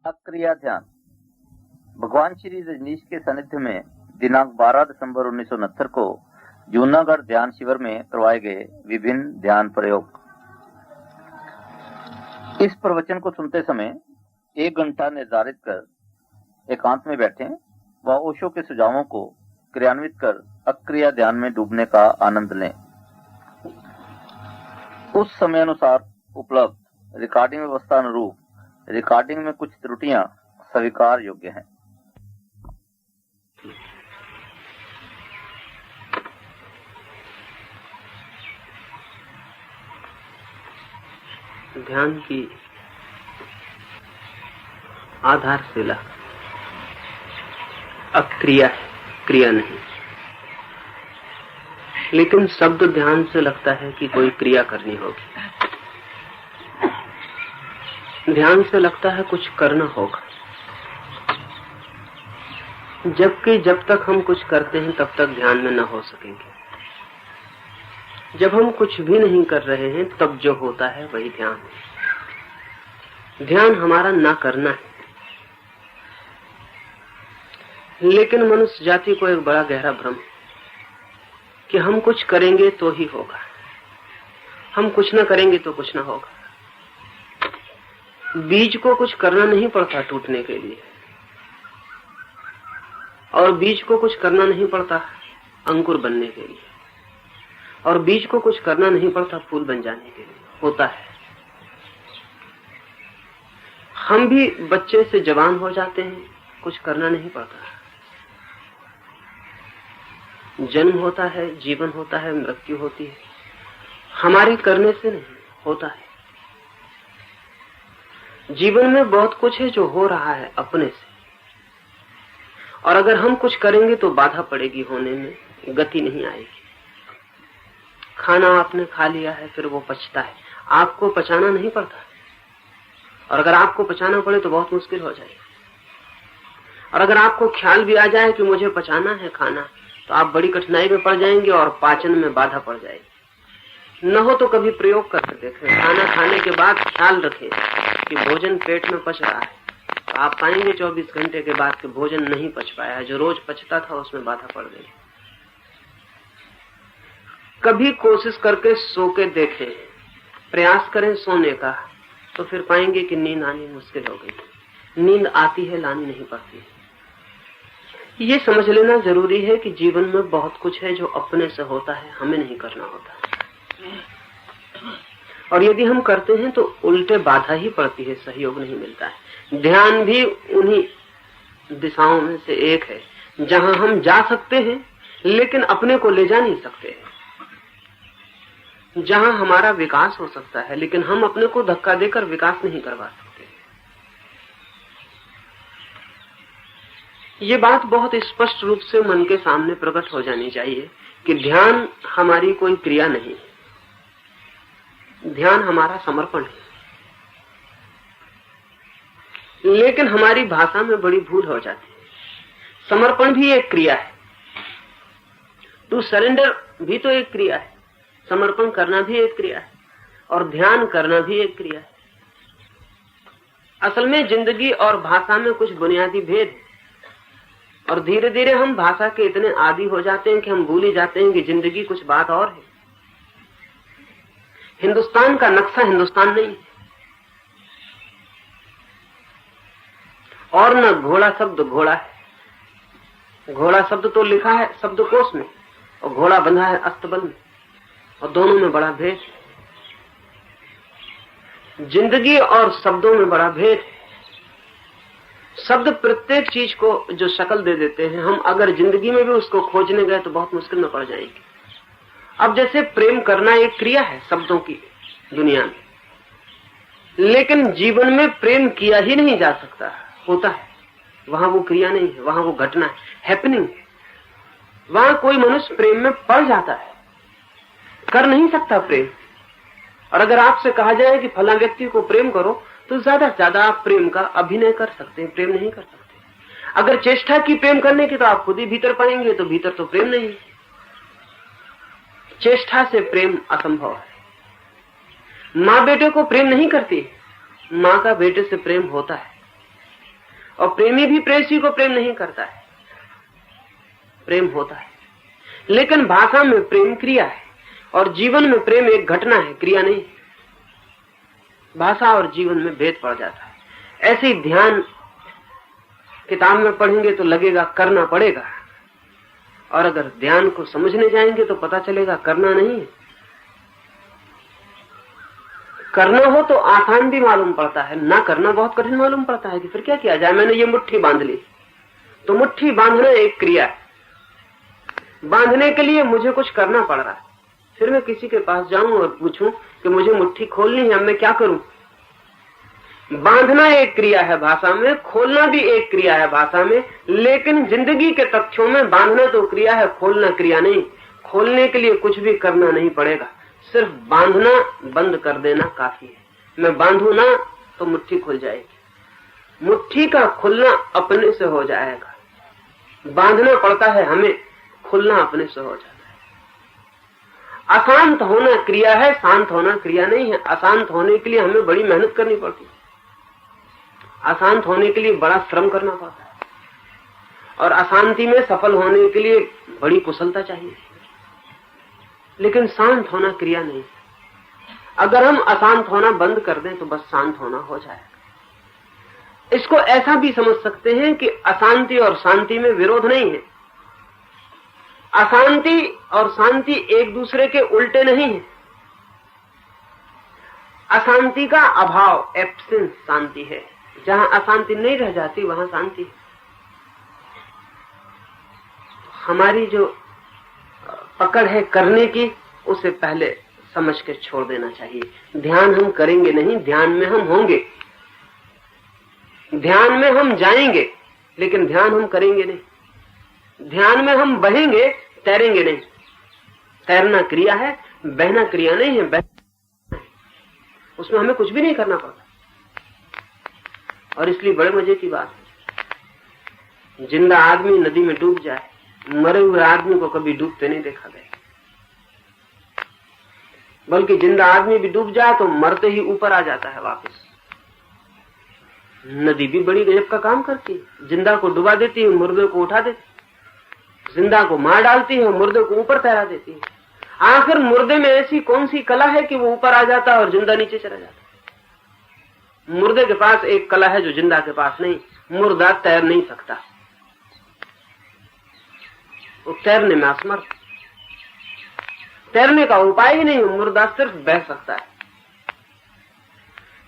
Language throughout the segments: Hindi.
अक्रिया ध्यान। भगवान श्री रजनीश के सानिध्य में दिनांक 12 दिसंबर 1969 को जूनागढ़ ध्यान शिविर में करवाए गए विभिन्न ध्यान प्रयोग। इस प्रवचन को सुनते समय 1 घंटा निर्धारित कर एकांत में बैठें व ओशो के सुझावों को क्रियान्वित कर अक्रिया ध्यान में डूबने का आनंद लें। उस समय अनुसार उपलब्ध रिकॉर्डिंग व्यवस्था अनुरूप रिकॉर्डिंग में कुछ त्रुटियां स्वीकार योग्य हैं। ध्यान की आधारशिला अक्रिया है, क्रिया नहीं। लेकिन शब्द ध्यान से लगता है कि कोई क्रिया करनी होगी। ध्यान से लगता है कुछ करना होगा, जबकि जब तक हम कुछ करते हैं तब तक ध्यान में न हो सकेंगे। जब हम कुछ भी नहीं कर रहे हैं तब जो होता है वही ध्यान है। ध्यान हमारा ना करना है। लेकिन मनुष्य जाति को एक बड़ा गहरा भ्रम है कि हम कुछ करेंगे तो ही होगा, हम कुछ ना करेंगे तो कुछ ना होगा। बीज को कुछ करना नहीं पड़ता टूटने के लिए, और बीज को कुछ करना नहीं पड़ता अंकुर बनने के लिए, और बीज को कुछ करना नहीं पड़ता फूल बन जाने के लिए। होता है। हम भी बच्चे से जवान हो जाते हैं, कुछ करना नहीं पड़ता। जन्म होता है, जीवन होता है, मृत्यु होती है, हमारे करने से नहीं होता है। जीवन में बहुत कुछ है जो हो रहा है अपने से, और अगर हम कुछ करेंगे तो बाधा पड़ेगी होने में, गति नहीं आएगी। खाना आपने खा लिया है, फिर वो पचता है, आपको पचाना नहीं पड़ता, और अगर आपको पचाना पड़े तो बहुत मुश्किल हो जाएगी। और अगर आपको ख्याल भी आ जाए कि मुझे पचाना है खाना, तो आप बड़ी कठिनाई में पड़ जाएंगे और पाचन में बाधा पड़ जाएगी। न हो तो कभी प्रयोग करके देखें। खाना खाने के बाद ख्याल रखें कि भोजन पेट में पच रहा है, तो आप पाएंगे 24 घंटे के बाद कि भोजन नहीं पच पाया। जो रोज पचता था उसमें बाधा पड़ गई। कभी कोशिश करके सो के देखें, प्रयास करें सोने का, तो फिर पाएंगे कि नींद आनी मुश्किल हो गई। नींद आती है, लानी नहीं पड़ती। ये समझ लेना जरूरी है कि जीवन में बहुत कुछ है जो अपने से होता है, हमें नहीं करना होता। और यदि हम करते हैं तो उल्टे बाधा ही पड़ती है, सहयोग नहीं मिलता है। ध्यान भी उन्हीं दिशाओं में से एक है जहां हम जा सकते हैं लेकिन अपने को ले जा नहीं सकते, जहां हमारा विकास हो सकता है लेकिन हम अपने को धक्का देकर विकास नहीं करवा सकते। ये बात बहुत स्पष्ट रूप से मन के सामने प्रकट हो जानी चाहिए कि ध्यान हमारी कोई क्रिया नहीं है, ध्यान हमारा समर्पण है। लेकिन हमारी भाषा में बड़ी भूल हो जाती है। समर्पण भी एक क्रिया है, टू सरेंडर भी तो एक क्रिया है, समर्पण करना भी एक क्रिया है, और ध्यान करना भी एक क्रिया है। असल में जिंदगी और भाषा में कुछ बुनियादी भेद है, और धीरे धीरे हम भाषा के इतने आदी हो जाते हैं कि हम भूल ही जाते हैं कि जिंदगी कुछ बात और है। हिंदुस्तान का नक्शा हिंदुस्तान नहीं है, और न घोड़ा शब्द घोड़ा है। घोड़ा शब्द तो लिखा है शब्दकोश में, और घोड़ा बंधा है अस्तबल में, और दोनों में बड़ा भेद है। जिंदगी और शब्दों में बड़ा भेद है। शब्द प्रत्येक चीज को जो शक्ल दे देते हैं, हम अगर जिंदगी में भी उसको खोजने गए तो बहुत मुश्किल में पड़ जाएंगे। अब जैसे प्रेम करना एक क्रिया है शब्दों की दुनिया में, लेकिन जीवन में प्रेम किया ही नहीं जा सकता। होता है, वहां वो क्रिया नहीं है, वहां वो घटना है, हैपनिंग है। वहां कोई मनुष्य प्रेम में पड़ जाता है, कर नहीं सकता प्रेम। और अगर आपसे कहा जाए कि फला व्यक्ति को प्रेम करो, तो ज्यादा से ज्यादा आप प्रेम का अभिनय कर सकते हैं, प्रेम नहीं कर सकते। अगर चेष्टा की प्रेम करने की तो आप खुद ही भीतर पाएंगे, तो भीतर तो प्रेम नहीं। चेष्टा से प्रेम असंभव है। माँ बेटे को प्रेम नहीं करती, माँ का बेटे से प्रेम होता है। और प्रेमी भी प्रेयसी को प्रेम नहीं करता है, प्रेम होता है। लेकिन भाषा में प्रेम क्रिया है और जीवन में प्रेम एक घटना है, क्रिया नहीं। भाषा और जीवन में भेद पड़ जाता है। ऐसे ही ध्यान किताब में पढ़ेंगे तो लगेगा करना पड़ेगा, और अगर ध्यान को समझने जाएंगे तो पता चलेगा करना नहीं है। करना हो तो आसान भी मालूम पड़ता है, ना करना बहुत कठिन मालूम पड़ता है कि फिर क्या किया जाए। मैंने ये मुट्ठी बांध ली, तो मुट्ठी बांधना एक क्रिया है। बांधने के लिए मुझे कुछ करना पड़ रहा है। फिर मैं किसी के पास जाऊं और पूछूं कि मुझे मुट्ठी खोलनी है, अब मैं क्या करूं? बांधना एक क्रिया है भाषा में, खोलना भी एक क्रिया है भाषा में, लेकिन जिंदगी के तथ्यों में बांधना तो क्रिया है, खोलना क्रिया नहीं। खोलने के लिए कुछ भी करना नहीं पड़ेगा, सिर्फ बांधना बंद कर देना काफी है। मैं बांधू ना तो मुट्ठी खुल जाएगी, मुट्ठी का खुलना अपने से हो जाएगा। बांधना पड़ता है हमें, खुलना अपने से हो जाता है। अशांत होना क्रिया है, शांत होना क्रिया नहीं है। अशांत होने के लिए हमें बड़ी मेहनत करनी पड़ती है, अशांत होने के लिए बड़ा श्रम करना पड़ता है, और अशांति में सफल होने के लिए बड़ी कुशलता चाहिए। लेकिन शांत होना क्रिया नहीं। अगर हम अशांत होना बंद कर दें तो बस शांत होना हो जाएगा। इसको ऐसा भी समझ सकते हैं कि अशांति और शांति में विरोध नहीं है। अशांति और शांति एक दूसरे के उल्टे नहीं है। अशांति का अभाव, एब्सेंस, शांति है। जहां अशांति नहीं रह जाती वहां शांति है। हमारी जो पकड़ है करने की, उसे पहले समझ के छोड़ देना चाहिए। ध्यान हम करेंगे नहीं, ध्यान में हम होंगे, ध्यान में हम जाएंगे, लेकिन ध्यान हम करेंगे नहीं। ध्यान में हम बहेंगे, तैरेंगे नहीं। तैरना क्रिया है, बहना क्रिया नहीं है। उसमें हमें कुछ भी नहीं करना पड़ता। और इसलिए बड़े मजे की बात है, जिंदा आदमी नदी में डूब जाए, मरे हुए आदमी को कभी डूबते नहीं देखा गया। बल्कि जिंदा आदमी भी डूब जाए तो मरते ही ऊपर आ जाता है वापस। नदी भी बड़ी गजब का काम करती है। जिंदा को डुबा देती है, मुर्दे को उठा देती है। जिंदा को मार डालती है, मुर्दे को ऊपर तैरा देती है। आखिर मुर्दे में ऐसी कौन सी कला है कि वो ऊपर आ जाता है और जिंदा नीचे चला जाता है? मुर्दे के पास एक कला है जो जिंदा के पास नहीं। मुर्दा तैर नहीं सकता, वो तैरने में असमर्थ। तैरने का उपाय ही नहीं, मुर्दा सिर्फ बह सकता है।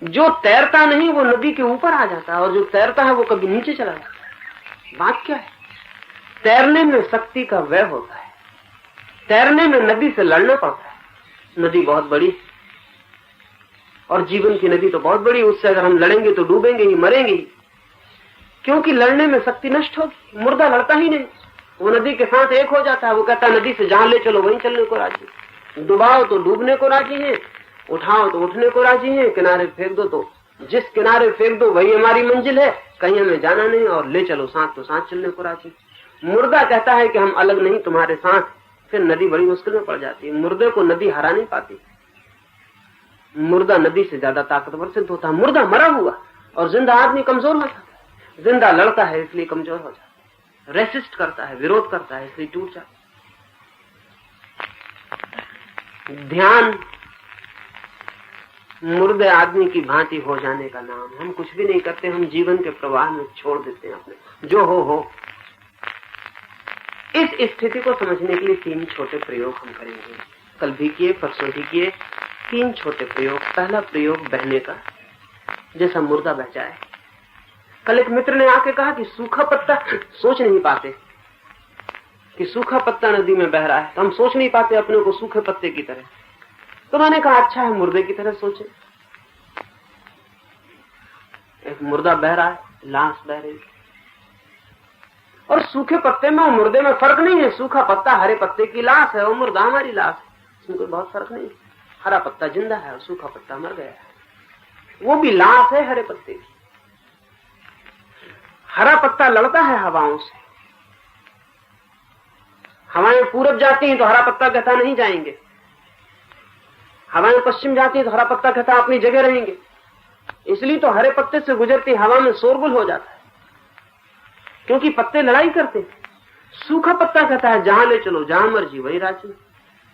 जो तैरता नहीं वो नदी के ऊपर आ जाता है, और जो तैरता है वो कभी नीचे चला जाता है। बात क्या है? तैरने में शक्ति का व्यय होता है। तैरने में नदी से लड़ना पड़ता है। नदी बहुत बड़ी, और जीवन की नदी तो बहुत बड़ी। उससे अगर हम लड़ेंगे तो डूबेंगे ही, मरेंगे ही, क्योंकि लड़ने में शक्ति नष्ट होगी। मुर्दा लड़ता ही नहीं, वो नदी के साथ एक हो जाता है। वो कहता है नदी से जहां ले चलो वहीं चलने को राजी। डुबाओ तो डूबने को राजी है, उठाओ तो उठने को राजी है, किनारे फेंक दो तो जिस किनारे फेंक दो वही हमारी मंजिल है, कहीं हमें जाना नहीं, और ले चलो साथ तो साथ चलने को राजी। मुर्दा कहता है कि हम अलग नहीं तुम्हारे साथ, फिर नदी बड़ी मुश्किल में पड़ जाती है। मुर्दे को नदी हरा नहीं पाती। मुर्दा नदी से ज्यादा ताकतवर सिद्ध होता है। मुर्दा मरा हुआ, और जिंदा आदमी कमजोर हो जाता है। जिंदा लड़ता है इसलिए कमजोर हो जाता है, रेसिस्ट करता है, विरोध करता है, इसलिए टूट जाता है। ध्यान मुर्दे आदमी की भांति हो जाने का नाम। हम कुछ भी नहीं करते, हम जीवन के प्रवाह में छोड़ देते हैं अपने, जो हो। इस स्थिति को समझने के लिए 3 छोटे प्रयोग हम करेंगे। कल भी किए, परसों भी किए। 3 छोटे प्रयोग। पहला प्रयोग बहने का, जैसा मुर्दा बह जाए। कल एक मित्र ने आके कहा कि सूखा पत्ता, सोच नहीं पाते कि सूखा पत्ता नदी में बह रहा है, तो हम सोच नहीं पाते अपने को सूखे पत्ते की तरह। तो मैंने कहा अच्छा है, मुर्दे की तरह सोचे। एक मुर्दा बह रहा है, लाश बह रही, और सूखे पत्ते में और मुर्दे में फर्क नहीं है। सूखा पत्ता हरे पत्ते की लाश है, और मुर्दा हमारी लाश है, इसमें कोई बहुत फर्क नहीं। हरा पत्ता जिंदा है और सूखा पत्ता मर गया है, वो भी लाश है हरे पत्ते की। हरा पत्ता लड़ता है हवाओं से। हवाएं पूरब जाती हैं तो हरा पत्ता कहता नहीं जाएंगे, हवाएं पश्चिम जाती हैं तो हरा पत्ता कहता अपनी जगह रहेंगे। इसलिए तो हरे पत्ते से गुजरती हवा में शोरगुल हो जाता है। क्योंकि पत्ते लड़ाई करते। सूखा पत्ता कहता है जहां ले चलो, जहां मर्जी वही राजी।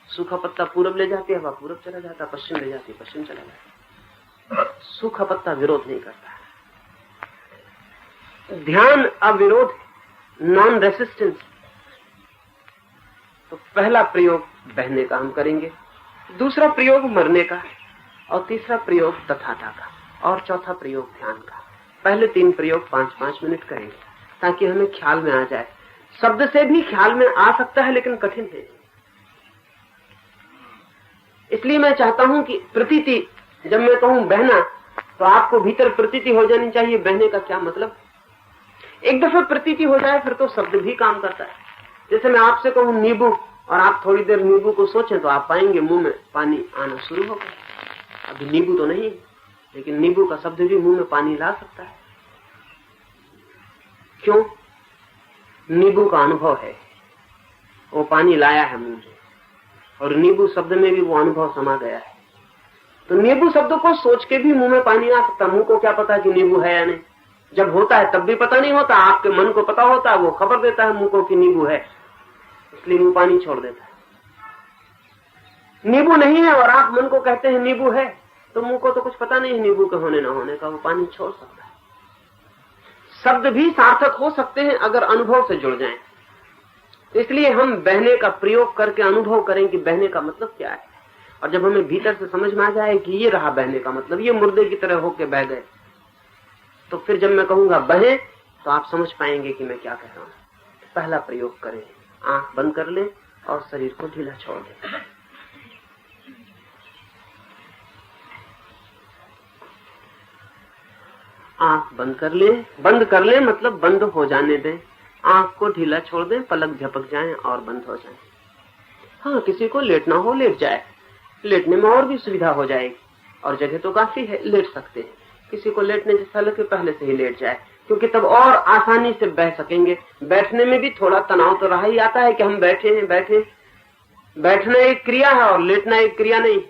सूखा पत्ता पूरब ले जाती है, हवा पूरब चला जाता, पश्चिम ले जाती है, पश्चिम चला जाता। सूखा पत्ता विरोध नहीं करता। ध्यान अविरोध, नॉन रेसिस्टेंस। तो पहला प्रयोग बहने का हम करेंगे, दूसरा प्रयोग मरने का, और तीसरा प्रयोग तथाता का, और चौथा प्रयोग ध्यान का। पहले 3 प्रयोग 5-5 मिनट करेंगे ताकि हमें ख्याल में आ जाए। शब्द से भी ख्याल में आ सकता है लेकिन कठिन है। इसलिए मैं चाहता हूं कि प्रतीति, जब मैं कहूं बहना तो आपको भीतर प्रतीति हो जानी चाहिए बहने का क्या मतलब। एक दफा प्रतीति हो जाए फिर तो शब्द भी काम करता है। जैसे मैं आपसे कहूं नींबू और आप थोड़ी देर नींबू को सोचें तो आप पाएंगे मुंह में पानी आना शुरू हो गया। अभी नींबू तो नहीं, लेकिन नींबू का शब्द भी मुंह में पानी ला सकता है। क्यों? नींबू का अनुभव है, वो पानी लाया है मुंह में, और नींबू शब्द में भी वो अनुभव समा गया है। तो नींबू शब्द को सोच के भी मुंह में पानी आ सकता। मुंह को क्या पता कि नींबू है या नहीं? जब होता है तब भी पता नहीं होता, आपके मन को पता होता है, वो खबर देता है मुंह को कि नींबू है, इसलिए मुंह पानी छोड़ देता है। नींबू नहीं है और आप मन को कहते हैं नींबू है, तो मुंह को तो कुछ पता नहीं है नींबू के होने ना होने का, वो पानी छोड़ सकता है। शब्द भी सार्थक हो सकते हैं अगर अनुभव से जुड़ जाएं। इसलिए हम बहने का प्रयोग करके अनुभव करें कि बहने का मतलब क्या है। और जब हमें भीतर से समझ में आ जाए कि ये रहा बहने का मतलब, ये मुर्दे की तरह होके बह गए, तो फिर जब मैं कहूंगा बहे तो आप समझ पाएंगे कि मैं क्या कह रहा हूं। पहला प्रयोग करें, आंख बंद कर लें और शरीर को ढीला छोड़ दें। आंख बंद कर लें मतलब बंद हो जाने दें। आंख को ढीला छोड़ दें, पलक झपक जाएं और बंद हो जाएं। हाँ, किसी को लेटना हो लेट जाए, लेटने में और भी सुविधा हो जाएगी, और जगह तो काफी है, लेट सकते हैं। किसी को लेटने जैसा लगे पहले से ही लेट जाए, क्योंकि तब और आसानी से बह सकेंगे। बैठने में भी थोड़ा तनाव तो रहा ही आता है कि हम बैठे हैं। बैठना एक क्रिया है और लेटना एक क्रिया नहीं।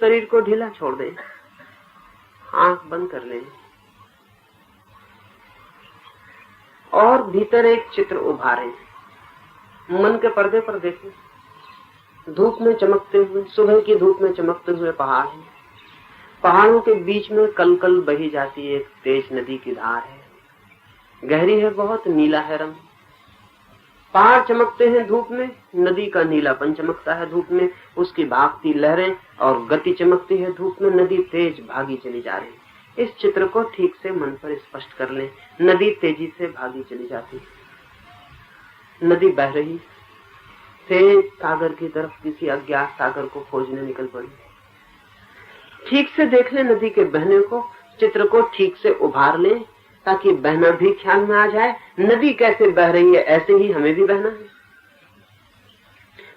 शरीर को ढीला छोड़ दें, आंख बंद कर लें और भीतर एक चित्र उभारें। मन के पर्दे पर देखें, धूप में चमकते हुए, सुबह की धूप में चमकते हुए पहाड़ हैं। पहाड़ों के बीच में कल कल बही जाती एक तेज नदी की धार है। गहरी है बहुत, नीला है रंग। पहाड़ चमकते हैं धूप में, नदी का नीलापन चमकता है धूप में, उसकी भागती लहरें और गति चमकती है धूप में। नदी तेज भागी चली जा रही है। इस चित्र को ठीक से मन पर स्पष्ट कर लें। नदी तेजी से भागी चली जाती है। नदी बह रही तेज सागर की तरफ, किसी अज्ञात सागर को खोजने निकल पड़ी। ठीक से देख ले नदी के बहने को, चित्र को ठीक से उभार ले ताकि बहना भी ख्याल में आ जाए। नदी कैसे बह रही है ऐसे ही हमें भी बहना है।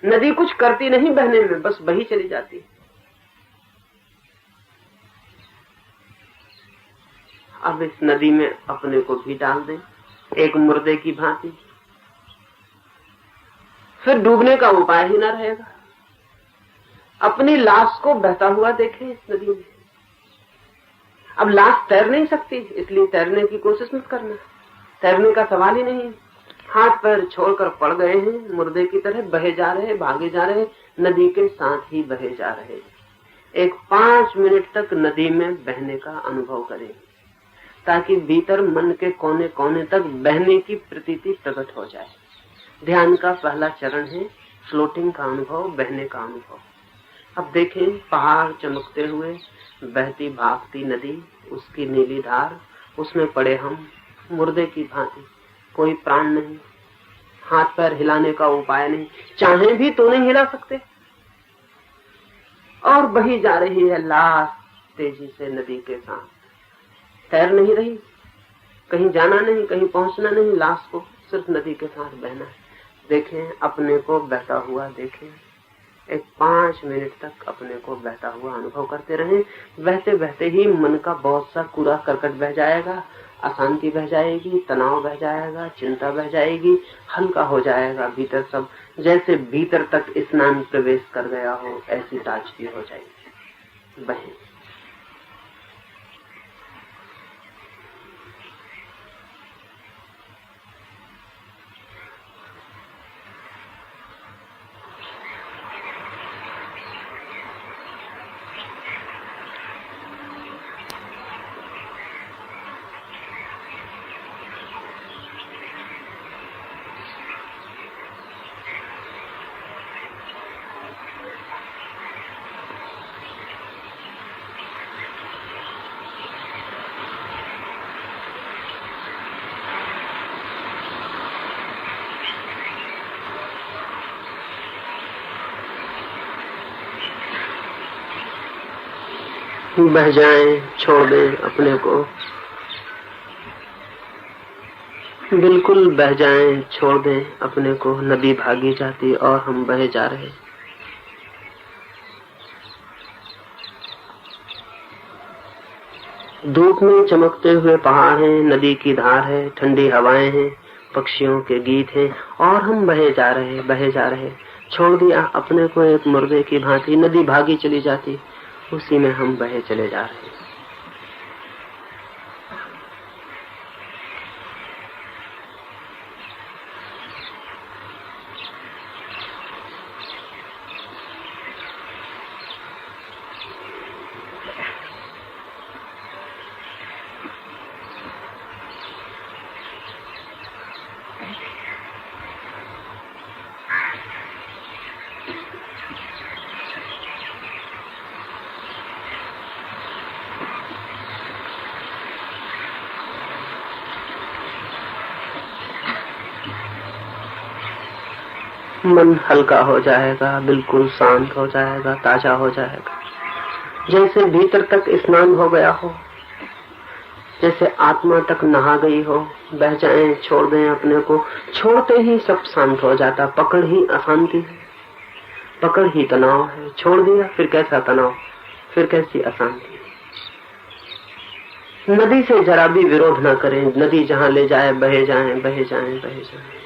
नदी कुछ करती नहीं बहने में, बस बही चली जाती है। अब इस नदी में अपने को भी डाल दें एक मुर्दे की भांति, फिर डूबने का उपाय ही न रहेगा। अपनी लाश को बहता हुआ देखें इस नदी में। अब लाश तैर नहीं सकती, इसलिए तैरने की कोशिश मत करना, तैरने का सवाल ही नहीं। हाथ पैर छोड़कर पड़ गए हैं, मुर्दे की तरह बहे जा रहे, भागे जा रहे, नदी के साथ ही बहे जा रहे। एक 5 मिनट तक नदी में बहने का अनुभव करें ताकि भीतर मन के कोने कोने तक बहने की प्रतीति प्रकट हो जाए। ध्यान का पहला चरण है फ्लोटिंग का अनुभव, बहने का अनुभव। अब देखें पहाड़ चमकते हुए, बहती भागती नदी, उसकी नीली धार, उसमें पड़े हम मुर्दे की भांति, कोई प्राण नहीं, हाथ पैर हिलाने का उपाय नहीं, चाहे भी तो नहीं हिला सकते। और बही जा रही है लाश तेजी से नदी के साथ, तैर नहीं रही, कहीं जाना नहीं, कहीं पहुंचना नहीं, लाश को सिर्फ नदी के साथ बहना है। देखें अपने को बहता हुआ, देखें एक 5 मिनट तक अपने को बहता हुआ अनुभव करते रहें। बहते बहते ही मन का बहुत सा कूड़ा करकट बह जाएगा, अशांति बह जाएगी, तनाव बह जाएगा, चिंता बह जाएगी, हल्का हो जाएगा भीतर सब, जैसे भीतर तक स्नान प्रवेश कर गया हो, ऐसी ताजगी हो जाएगी। बहे बह जाएं, छोड़ दें अपने को, बिल्कुल बह जाएं, छोड़ दें अपने को। नदी भागी जाती और हम बहे जा रहे। धूप में चमकते हुए पहाड़ हैं, नदी की धार है, ठंडी हवाएं हैं, पक्षियों के गीत हैं और हम बहे जा रहे, बहे जा रहे। छोड़ दिया अपने को एक मुर्दे की भांति, नदी भागी चली जाती, उसी में हम बहे चले जा रहे। मन हल्का हो जाएगा, बिल्कुल शांत हो जाएगा, ताजा हो जाएगा, जैसे भीतर तक स्नान हो गया हो, जैसे आत्मा तक नहा गई हो। बह जाएं, छोड़ दें अपने को, छोड़ते ही सब शांत हो जाता। पकड़ ही अशांति है, पकड़ ही तनाव है। छोड़ दिया, फिर कैसा तनाव, फिर कैसी अशांति। नदी से जरा भी विरोध न करें, नदी जहां ले जाए बहे जाएं, बहे जाएं, बहे जाएं।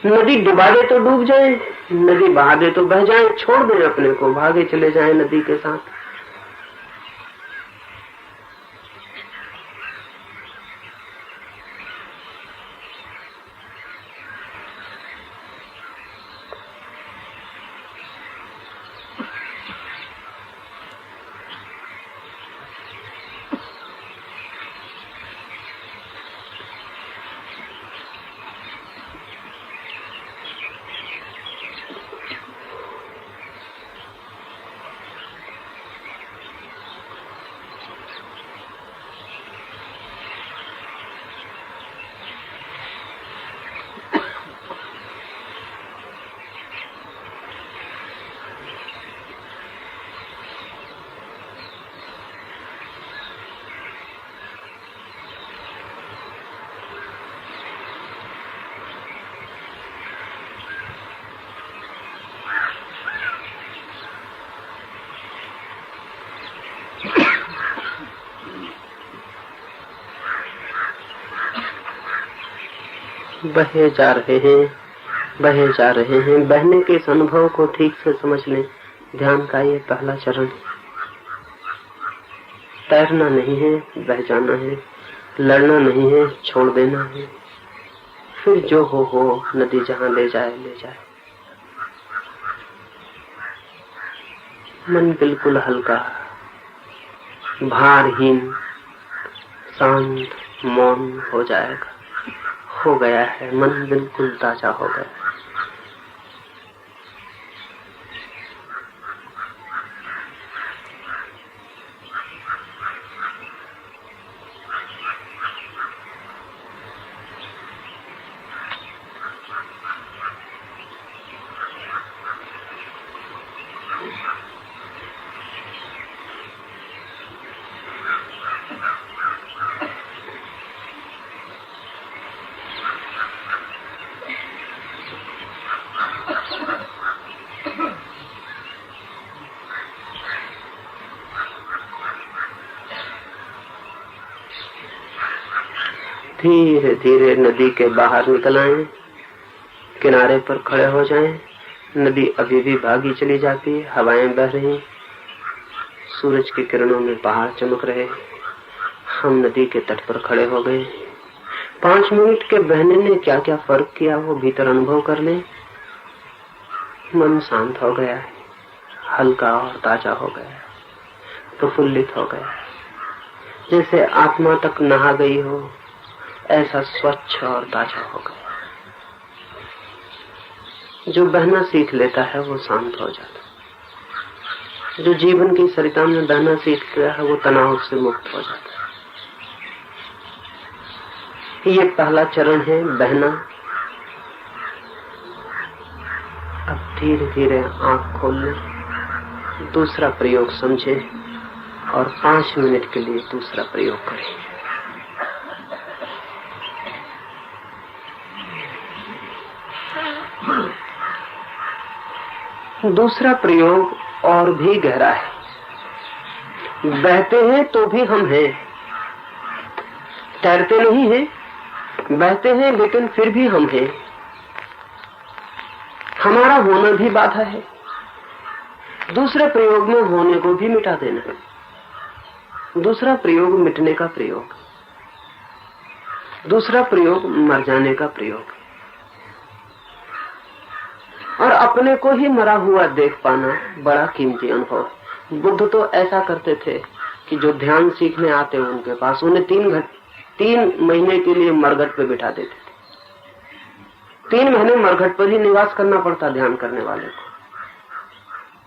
नदी डुबा दे तो डूब जाए, नदी बहा दे तो बह जाए। छोड़ दें अपने को, भागे चले जाएं नदी के साथ। बहे जा रहे हैं, बहे जा रहे हैं। बहने के इस अनुभव को ठीक से समझ लें। ध्यान का ये पहला चरण। तैरना नहीं है, बह जाना है। लड़ना नहीं है, छोड़ देना है। फिर जो हो, नदी जहां ले जाए ले जाए। मन बिल्कुल हल्का, भारहीन, शांत, मौन हो जाएगा। हो गया है, मन बिल्कुल ताजा हो गया। धीरे धीरे नदी के बाहर निकल आए, किनारे पर खड़े हो जाएं। नदी अभी भी भागी चली जाती है, हवाएं बह रही, सूरज की किरणों में पहाड़ चमक रहे। हम नदी के तट पर खड़े हो गए। 5 मिनट के बहने ने क्या क्या फर्क किया वो भीतर अनुभव कर ले। मन शांत हो गया है, हल्का और ताजा हो गया है, प्रफुल्लित हो गया है, जैसे आत्मा तक नहा गई हो, ऐसा स्वच्छ और ताजा हो गया। जो बहना सीख लेता है वो शांत हो जाता है। जो जीवन की सरिता में बहना सीख गया है वो तनाव से मुक्त हो जाता है। ये पहला चरण है, बहना। अब धीरे धीरे आंख खोलना, दूसरा प्रयोग समझे और 5 मिनट के लिए दूसरा प्रयोग करें। दूसरा प्रयोग और भी गहरा है। बहते हैं तो भी हम हैं, तैरते नहीं हैं, बहते हैं लेकिन फिर भी हम हैं। हमारा होना भी बाधा है। दूसरे प्रयोग में होने को भी मिटा देना है। दूसरा प्रयोग मिटने का प्रयोग, दूसरा प्रयोग मर जाने का प्रयोग, और अपने को ही मरा हुआ देख पाना बड़ा कीमती अनुभव है। बुद्ध तो ऐसा करते थे कि जो ध्यान सीखने आते उनके पास उन्हें 3 महीने के लिए मरघट पे बिठा देते थे। 3 महीने मरघट पर ही निवास करना पड़ता ध्यान करने वाले को,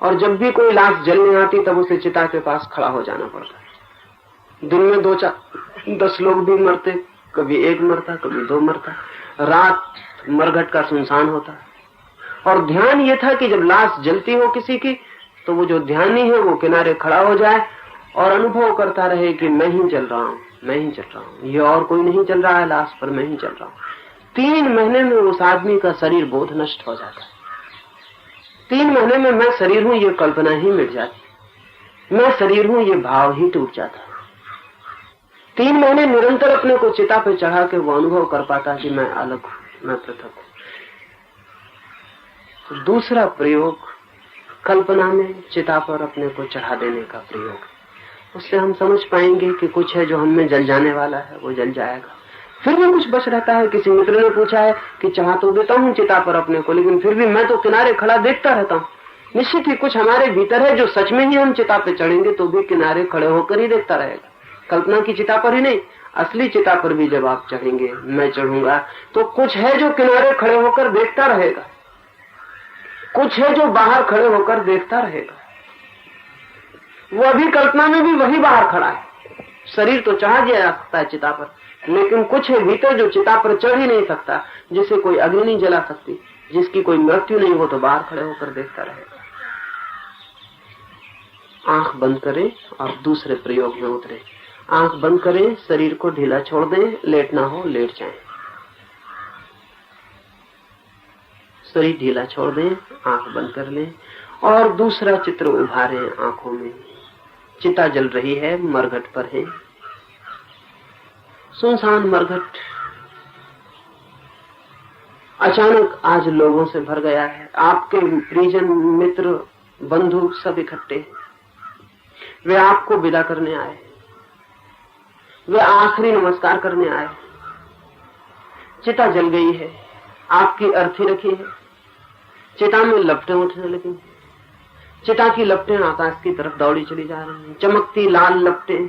और जब भी कोई लाश जलने आती तब उसे चिता के पास खड़ा हो जाना पड़ता। दिन में 2-4-10 लोग भी मरते, कभी 1 मरता, कभी 2 मरता। रात मरघट का सुनसान होता, और ध्यान ये था कि जब लाश जलती हो किसी की तो वो जो ध्यानी है वो किनारे खड़ा हो जाए और अनुभव करता रहे कि मैं ही जल रहा हूं, मैं ही जल रहा हूं, ये और कोई नहीं जल रहा है लाश पर, मैं ही जल रहा हूं। 3 महीने में उस आदमी का शरीर बोध नष्ट हो जाता है। 3 महीने में मैं शरीर हूं ये कल्पना ही मिट जाती, मैं शरीर हूं ये भाव ही टूट जाता। 3 महीने निरंतर अपने को चिता पे चढ़ा के वो अनुभव कर पाता कि मैं अलग हूं, मैं पृथक हूं। दूसरा प्रयोग कल्पना में चिता पर अपने को चढ़ा देने का प्रयोग। उससे हम समझ पाएंगे कि कुछ है जो हमें जल जाने वाला है, वो जल जाएगा, फिर भी कुछ बच रहता है। किसी मित्र ने पूछा है कि चढ़ा तो देता हूं चिता पर अपने को, लेकिन फिर भी मैं तो किनारे खड़ा देखता रहता हूं। निश्चित ही कुछ हमारे भीतर है जो सच में ही हम चिता पे चढ़ेंगे तो भी किनारे खड़े होकर ही देखता रहेगा। कल्पना की चिता पर ही नहीं, असली चिता पर भी जब आप चढ़ेंगे, मैं चढ़ूंगा, तो कुछ है जो किनारे खड़े होकर देखता रहेगा, कुछ है जो बाहर खड़े होकर देखता रहेगा। वो अभी कल्पना में भी वही बाहर खड़ा है। शरीर तो चढ़ा दिया जा सकता है चिता पर, लेकिन कुछ है भीतर जो चिता पर चढ़ ही नहीं सकता, जिसे कोई अग्नि नहीं जला सकती, जिसकी कोई मृत्यु नहीं, वो तो बाहर खड़े होकर देखता रहेगा। आंख बंद करें और दूसरे प्रयोग में उतरे। आंख बंद करें, शरीर को ढीला छोड़ दें, लेटना हो लेट जाएं। शरीर ढीला छोड़ दें, आंख बंद कर लें और दूसरा चित्र उभारें आंखों में। चिता जल रही है, मरघट पर है, सुनसान मरघट अचानक आज लोगों से भर गया है। आपके परिजन, मित्र, बंधु सब इकट्ठे हैं। वे आपको विदा करने आए, वे आखिरी नमस्कार करने आए। चिता जल गई है, आपकी अर्थी रखी है, चिता में लपटें उठने लगी, चिता की लपटें आकाश की तरफ दौड़ी चली जा रही हैं। चमकती लाल लपटें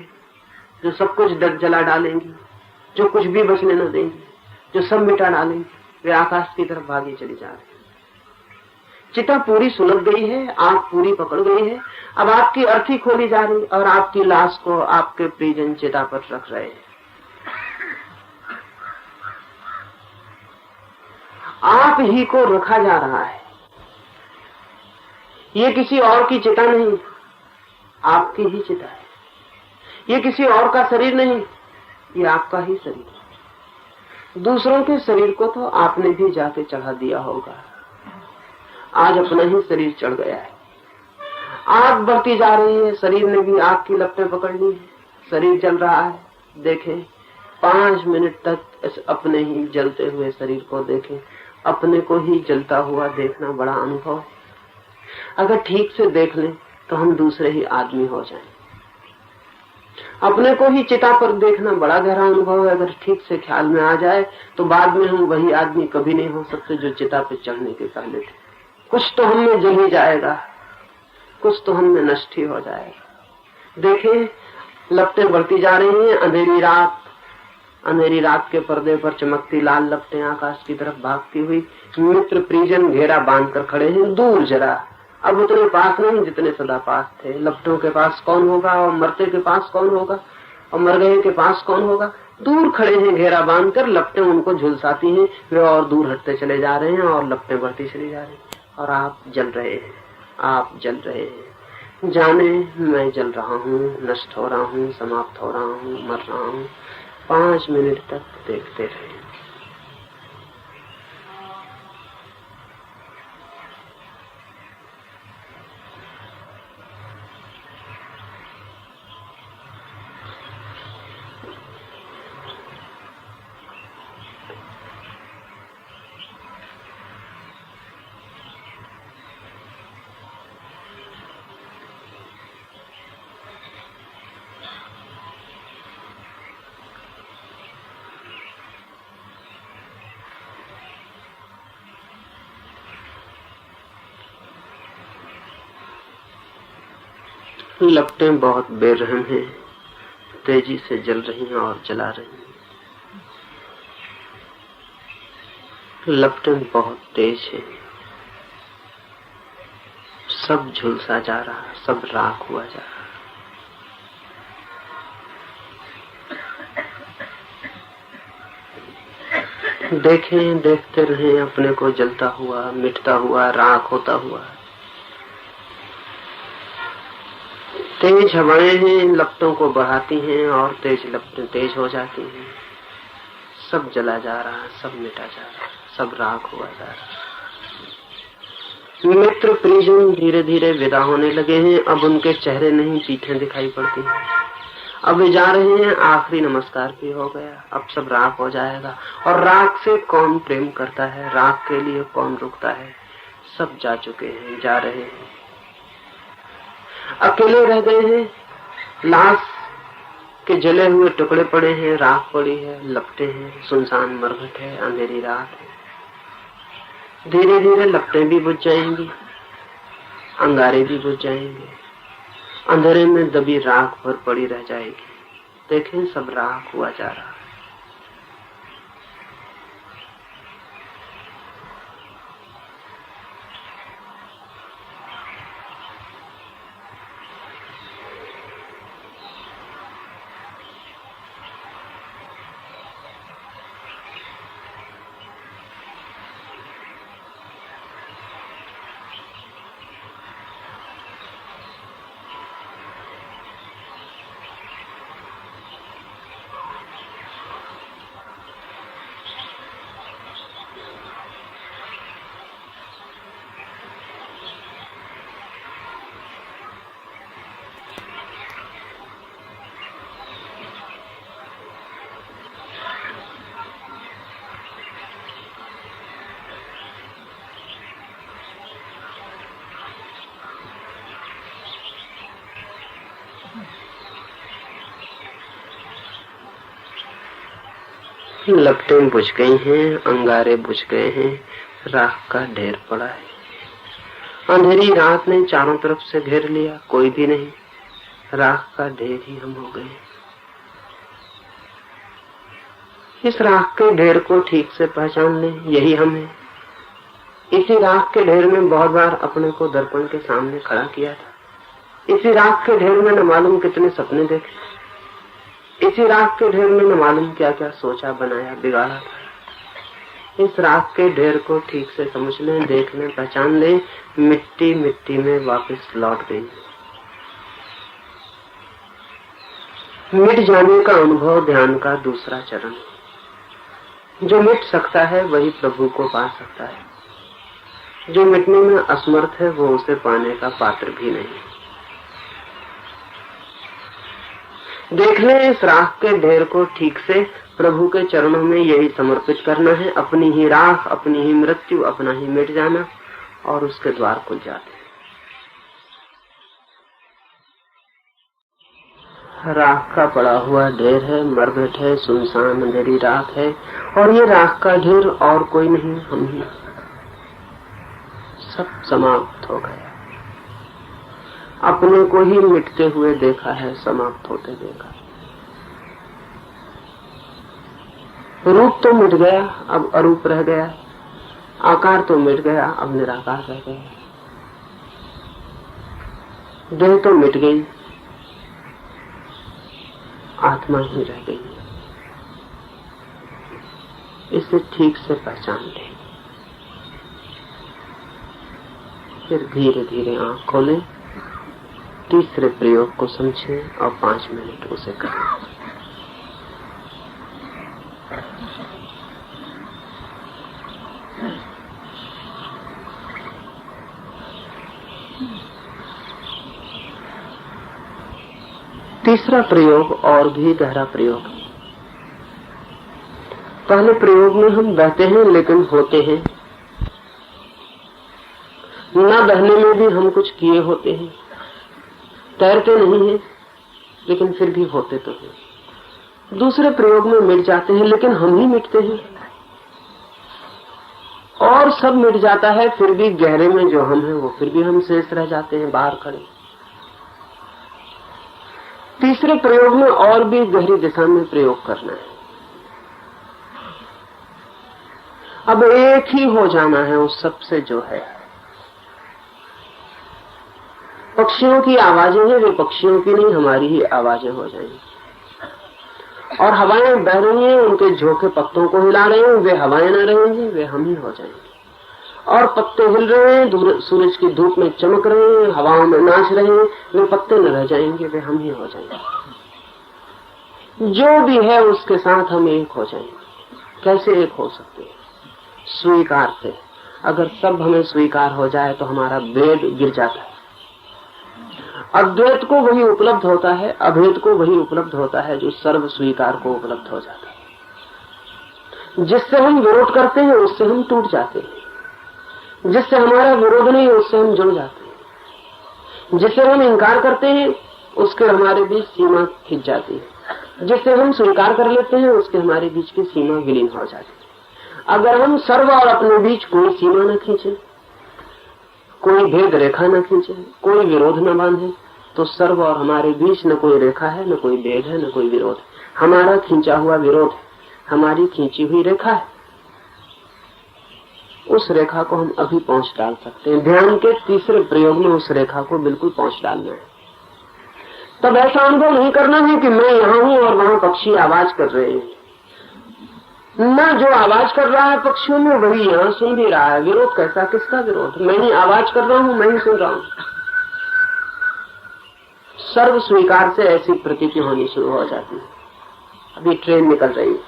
जो सब कुछ जला डालेंगी, जो कुछ भी बचने न देंगी, जो सब मिटा डालेंगी, वे आकाश की तरफ भागी चली जा रही। चिता पूरी सुलग गई है, आग पूरी पकड़ गई है। अब आपकी अर्थी खोली जा रही और आपकी लाश को आपके परिजन चिता पर रख रहे हैं। आप ही को रखा जा रहा है। ये किसी और की चिता नहीं, आपकी ही चिता है। ये किसी और का शरीर नहीं, ये आपका ही शरीर है। दूसरों के शरीर को तो आपने भी जाके चढ़ा दिया होगा, आज अपना ही शरीर चढ़ गया है। आग बढ़ती जा रही है, शरीर ने भी आग की लपटें पकड़ ली है, शरीर जल रहा है। देखें, 5 मिनट तक इस अपने ही जलते हुए शरीर को देखें। अपने को ही जलता हुआ देखना बड़ा अनुभव है। अगर ठीक से देख लें तो हम दूसरे ही आदमी हो जाएं। अपने को ही चिता पर देखना बड़ा गहरा अनुभव है। अगर ठीक से ख्याल में आ जाए तो बाद में हम वही आदमी कभी नहीं हो सकते जो चिता पर चढ़ने के पहले थे। कुछ तो हममें जल ही जाएगा, कुछ तो हममें नष्ट ही हो जाएगा। देखें, लपटें बढ़ती जा रही हैं। अंधेरी रात के पर्दे पर चमकती लाल लपटें आकाश की तरफ भागती हुई। मित्र परिजन घेरा बांधकर खड़े हैं, दूर जरा, अब उतने पास नहीं जितने सदा पास थे। लपटों के पास कौन होगा और मरते के पास कौन होगा और मर गए के पास कौन होगा। दूर खड़े हैं घेरा बांधकर, लपटें उनको झुलसाती हैं, वे और दूर हटते चले जा रहे हैं और लपटें बढ़ती चली जा रही हैं। और आप जल रहे हैं, आप जल रहे हैं। जाने मैं जल रहा हूँ, नष्ट हो रहा हूँ, समाप्त हो रहा हूँ, मर रहा हूँ। 5 मिनट तक देखते रहे। लपटें बहुत बेरहम हैं, तेजी से जल रही हैं और जला रही हैं। लपटें बहुत तेज हैं, सब झुलसा जा रहा, सब राख हुआ जा रहा। देखें, देखते रहें अपने को जलता हुआ, मिटता हुआ, राख होता हुआ। तेज हवाएं हैं, लपटों को बढ़ाती हैं और तेज लपटें तेज हो जाती हैं। सब जला जा रहा, सब मिटा जा रहा, सब राख हुआ जा रहा। मित्र परिजन धीरे धीरे विदा होने लगे हैं। अब उनके चेहरे नहीं, पीठें दिखाई पड़ती हैं। अब वे जा रहे हैं, आखिरी नमस्कार भी हो गया। अब सब राख हो जाएगा। और राख से कौन प्रेम करता है, राख के लिए कौन रुकता है? सब जा चुके हैं, जा रहे हैं। अकेले रह गए हैं। लाश के जले हुए टुकड़े पड़े हैं, राख पड़ी है, लपटें हैं, सुनसान मरघट है, अंधेरी रात है। धीरे धीरे लपटें भी बुझ जाएंगी, अंगारे भी बुझ जाएंगे, अंधेरे में दबी राख भर पड़ी रह जाएगी। देखें, सब राख हुआ जा रहा है। लपटें बुझ गई हैं, अंगारे बुझ गए हैं, राख का ढेर पड़ा है। अंधेरी रात ने चारों तरफ से घेर लिया, कोई भी नहीं, राख का ढेर ही हम हो गए। इस राख के ढेर को ठीक से पहचान लें, यही हम हैं। इसी राख के ढेर में बहुत बार अपने को दर्पण के सामने खड़ा किया था। इसी राख के ढेर में न मालूम कितने सपने देखे। इसी राख के ढेर में न मालूम क्या क्या सोचा, बनाया, बिगाड़ा था। इस राख के ढेर को ठीक से समझ लें, देख लें, पहचान लें। मिट्टी मिट्टी में वापस लौट गई। मिट जाने का अनुभव ध्यान का दूसरा चरण। जो मिट सकता है वही प्रभु को पा सकता है। जो मिटने में असमर्थ है वो उसे पाने का पात्र भी नहीं। देख लें, इस राख के ढेर को ठीक से प्रभु के चरणों में यही समर्पित करना है। अपनी ही राख, अपनी ही मृत्यु, अपना ही मिट जाना, और उसके द्वार खुल जाते हैं। राख का पड़ा हुआ ढेर है, मरघट है, सुनसान अंधेरी राख है, और ये राख का ढेर और कोई नहीं, हम ही। सब समाप्त हो गया। अपने को ही मिटते हुए देखा है, समाप्त होते देखा। रूप तो मिट गया, अब अरूप रह गया। आकार तो मिट गया, अब निराकार रह गया। देह तो मिट गई, आत्मा ही रह गई। इसे ठीक से पहचान लें। फिर धीरे धीरे आंख खोलें तीसरे प्रयोग को समझें और 5 मिनट उसे करें। तीसरा प्रयोग और भी गहरा प्रयोग। पहले प्रयोग में हम बहते हैं लेकिन होते हैं, न बहने में भी हम कुछ किए होते हैं, तैरते नहीं हैं लेकिन फिर भी होते तो हैं। दूसरे प्रयोग में मिट जाते हैं लेकिन हम ही मिटते हैं, और सब मिट जाता है फिर भी गहरे में जो हम हैं वो फिर भी हम शेष रह जाते हैं बाहर खड़े। तीसरे प्रयोग में और भी गहरी दिशा में प्रयोग करना है। अब एक ही हो जाना है उस सबसे जो है। पक्षियों की आवाजें हैं, वे पक्षियों की नहीं हमारी ही आवाजें हो जाएंगी। और हवाएं बह रही हैं, उनके झोंके पत्तों को हिला रहे हैं, वे हवाएं न रहेंगी, वे हम ही हो जाएंगे। और पत्ते हिल रहे हैं, सूरज की धूप में चमक रहे हैं, हवाओं में नाच रहे हैं, वे पत्ते न रह जाएंगे, वे हम ही हो जाएंगे। जो भी है उसके साथ हम एक हो जाएंगे। कैसे एक हो सकते हैं? स्वीकार से। अगर सब हमें स्वीकार हो जाए तो हमारा भेद गिर जाता है। अद्वैत को वही उपलब्ध होता है, अभेद को वही उपलब्ध होता है जो सर्व स्वीकार को उपलब्ध हो जाता है। जिससे हम विरोध करते हैं उससे हम टूट जाते हैं, जिससे हमारा विरोध नहीं है उससे हम जुड़ जाते हैं, जिससे हम इनकार करते हैं उसके हमारे बीच सीमा खिंच जाती है, जिससे हम स्वीकार कर लेते हैं उसके हमारे बीच की सीमा विलीन हो जाती है। अगर हम सर्व और अपने बीच कोई सीमा न खींचे, कोई भेद रेखा न खींचे, कोई विरोध न बांधे, तो सर्व और हमारे बीच न कोई रेखा है, न कोई भेद है, न कोई विरोध है। हमारा खींचा हुआ विरोध है, हमारी खींची हुई रेखा है। उस रेखा को हम अभी पहुंच डाल सकते हैं। ध्यान के तीसरे प्रयोग में उस रेखा को बिल्कुल पहुंच डालना है। तब ऐसा अनुभव नहीं करना है कि मैं यहाँ हूँ और वहाँ पक्षी आवाज कर रहे हैं। न जो आवाज कर रहा है पक्षियों में वही यहाँ सुन भी रहा है। विरोध कैसा? किसका विरोध? मैं ही आवाज कर रहा हूँ, मैं ही सुन रहा हूँ। सर्व स्वीकार से ऐसी प्रतीति होनी शुरू हो जाती है। अभी ट्रेन निकल रही है,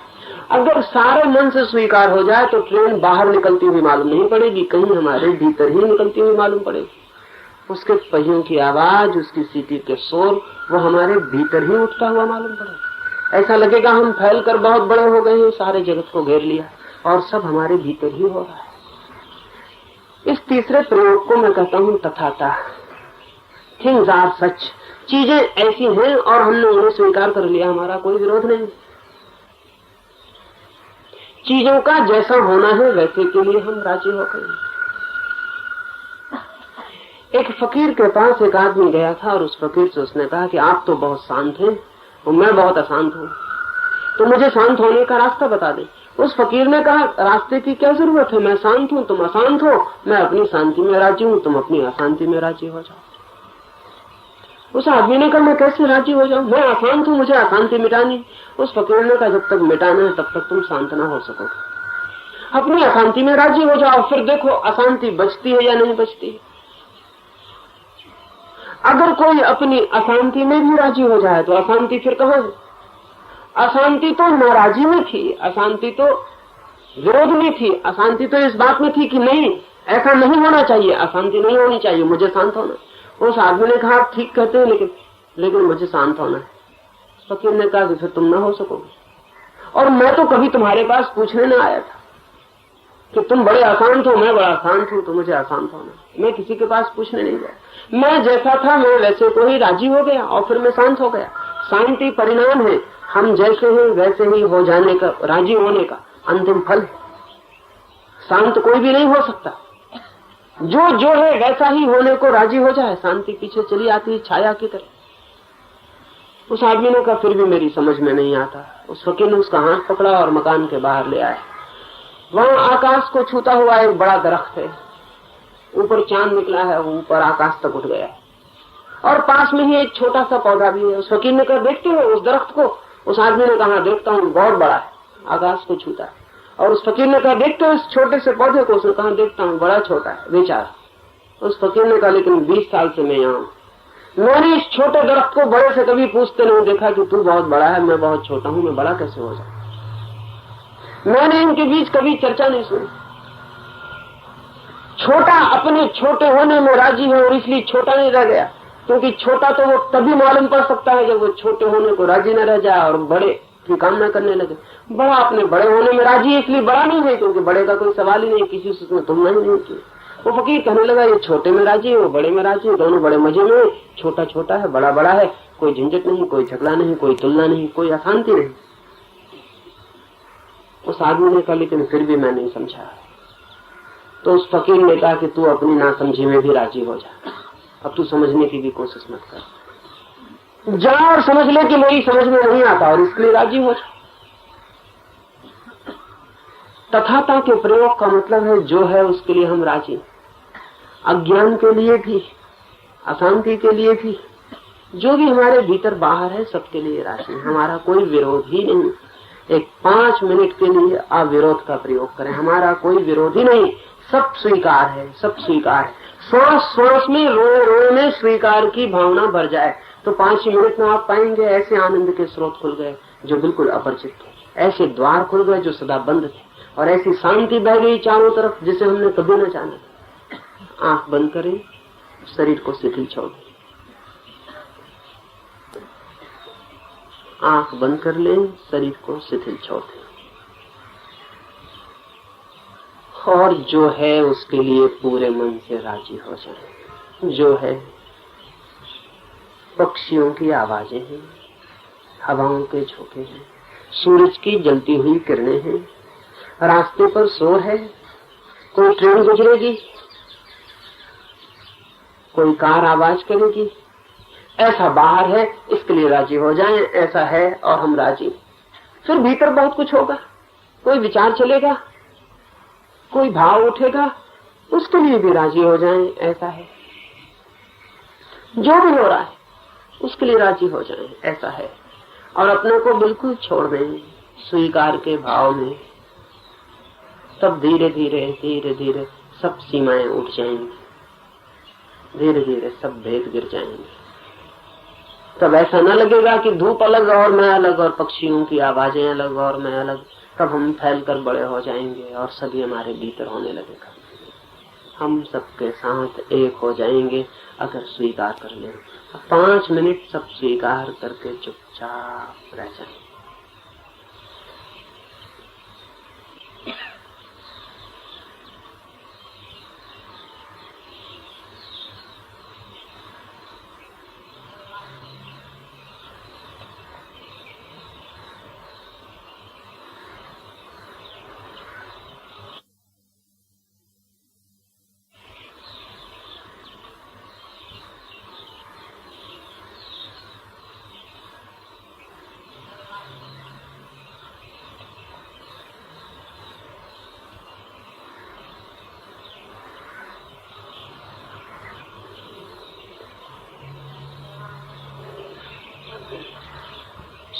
अगर सारे मन से स्वीकार हो जाए तो ट्रेन बाहर निकलती हुई मालूम नहीं पड़ेगी, कहीं हमारे भीतर ही निकलती हुई मालूम पड़ेगी। उसके पहियों की आवाज, उसकी सीटी के शोर, वो हमारे भीतर ही उठता हुआ मालूम पड़ेगा। ऐसा लगेगा हम फैलकर बहुत बड़े हो गए हैं, सारे जगत को घेर लिया और सब हमारे भीतर ही हो रहा है। इस तीसरे प्रयोग को मैं कहता हूँ तथाता। थिंग्स आर सच। चीजें ऐसी हैं और हमने उन्हें स्वीकार कर लिया, हमारा कोई विरोध नहीं। चीजों का जैसा होना है वैसे के लिए हम राजी हो गए। एक फकीर के पास एक आदमी गया था और उस फकीर से उसने कहा कि आप तो बहुत शांत हैं और मैं बहुत अशांत हूँ, तो मुझे शांत होने का रास्ता बता दें। उस फकीर ने कहा, रास्ते की क्या जरूरत है? मैं शांत हूँ, तुम अशांत हो। मैं अपनी शांति में राजी हूँ, तुम अपनी अशांति में राजी हो जाओ। उस आदमी ने कहा, मैं कैसे राजी हो जाऊं? मैं अशांत हूँ, मुझे अशांति मिटानी। उस फकीर ने कहा, जब तक मिटाना है तब तक तुम शांत ना हो सकोगे। अपनी अशांति में राजी हो जाओ, फिर देखो अशांति बचती है या नहीं बचती। अगर कोई अपनी अशांति में भी राजी हो जाए तो अशांति फिर कहाँ है? अशांति तो नाराजी में थी, अशांति तो विरोध में थी, अशांति तो इस बात में थी कि नहीं, ऐसा नहीं होना चाहिए, अशांति नहीं होनी चाहिए, मुझे शांत होना। उस आदमी ने कहा, ठीक कहते हैं, लेकिन मुझे शांत होना है। फकीर ने कहा कि फिर तुम ना हो सकोगे, और मैं तो कभी तुम्हारे पास पूछने न आया था कि तुम बड़े अशांत हो, मैं बड़ा शांत हूं, तो मुझे अशांत होना। मैं किसी के पास पूछने नहीं गया, मैं जैसा था मैं वैसे को ही राजी हो गया और फिर मैं शांत हो गया। शांति परिणाम है, हम जैसे हैं वैसे ही हो जाने का, राजी होने का अंतिम फल है। शांत कोई भी नहीं हो सकता, जो है वैसा ही होने को राजी हो जाए, शांति पीछे चली आती है छाया की तरह। उस आदमी ने कहा, फिर भी मेरी समझ में नहीं आता। उस फकीर ने उसका हाथ पकड़ा और मकान के बाहर ले आया। वहां आकाश को छूता हुआ एक बड़ा दरख्त है, ऊपर चांद निकला है, ऊपर आकाश तक उठ गया है, और पास में ही एक छोटा सा पौधा भी है। उस फकीर ने कहा, देखते हो उस दरख्त को? उस आदमी ने कहा, देखता हूँ, बहुत बड़ा है, आकाश को छूता है। और उस फकीर ने कहा, देखते हो इस छोटे से पौधे को? उसने कहा, देखता हूँ, बड़ा छोटा है, बेचारा। उस फकीर ने कहा, लेकिन 20 साल से मैं यहाँ हूँ, मैंने इस छोटे दरख्त को बड़े से कभी पूछते नहीं देखा कि तू बहुत बड़ा है, मैं बहुत छोटा हूं, मैं बड़ा कैसे हो जाऊं। मैंने इनके बीच कभी चर्चा नहीं सुनी। छोटा अपने छोटे होने में राजी है और इसलिए छोटा नहीं रह गया, क्योंकि छोटा तो वो तभी मालूम पड़ सकता है जब वो छोटे होने को राजी न रह जाए और बड़े की कामना करने लगे। बड़ा अपने बड़े होने में राजी है, इसलिए बड़ा नहीं है, क्योंकि बड़े का कोई सवाल ही नहीं, किसी से तुलना ही नहीं की। वो फकीर कहने लगा ये छोटे में राजी है, वो बड़े में राजी है, दोनों बड़े मजे में, छोटा छोटा है, बड़ा बड़ा है, कोई झंझट नहीं, कोई झगड़ा नहीं, कोई तुलना नहीं, कोई अशांति नहीं। उस आदमी ने कहा लेकिन फिर भी मैं नहीं समझा। तो उस फकीर ने कहा कि तू अपनी नासमझी में भी राजी हो जा, अब तू समझने की भी कोशिश मत कर, जा और समझ ले कि मेरी समझ में नहीं आता और इसके लिए राजी हो जा। तथाता के प्रयोग का मतलब है जो है उसके लिए हम राजी, अज्ञान के लिए भी, अशांति के लिए भी, जो भी हमारे भीतर बाहर है सबके लिए राजी। हमारा कोई विरोध ही नहीं। एक 5 मिनट के लिए अविरोध का प्रयोग करें, हमारा कोई विरोध ही नहीं, सब स्वीकार है, सब स्वीकार है। श्वास श्वास में, रोए रोए में स्वीकार की भावना भर जाए तो 5 मिनट में आप पाएंगे ऐसे आनंद के स्रोत खुल गए जो बिल्कुल अपरिचित थे, ऐसे द्वार खुल गए जो सदा बंद थे, और ऐसी शांति बह गई चारों तरफ जिसे हमने कभी न जाना। आंख बंद करें, शरीर को शिथिल छोड़ दें, आंख बंद कर लें, शरीर को शिथिल छोड़ दें, और जो है उसके लिए पूरे मन से राजी हो जाए। जो है पक्षियों की आवाजें हैं, हवाओं के झोंके हैं, सूरज की जलती हुई किरणें हैं, रास्ते पर शोर है, कोई ट्रेन गुजरेगी, कोई कार आवाज करेगी, ऐसा बाहर है, इसके लिए राजी हो जाएं। ऐसा है और हम राजी। फिर भीतर बहुत कुछ होगा, कोई विचार चलेगा, कोई भाव उठेगा, उसके लिए भी राजी हो जाएं। ऐसा है, जो भी हो रहा है उसके लिए राजी हो जाएं। ऐसा है, और अपने को बिल्कुल छोड़ दें स्वीकार के भाव में। तब धीरे धीरे धीरे धीरे सब सीमाएं उठ जाएंगी, धीरे धीरे सब भेद गिर जाएंगे। तब ऐसा न लगेगा कि धूप अलग और मैं अलग और पक्षियों की आवाजें अलग और मैं अलग। तब हम फैलकर बड़े हो जाएंगे और सभी हमारे भीतर होने लगेगा। हम सबके साथ एक हो जाएंगे अगर स्वीकार कर लें। 5 मिनट सब स्वीकार करके चुपचाप रह जाएं।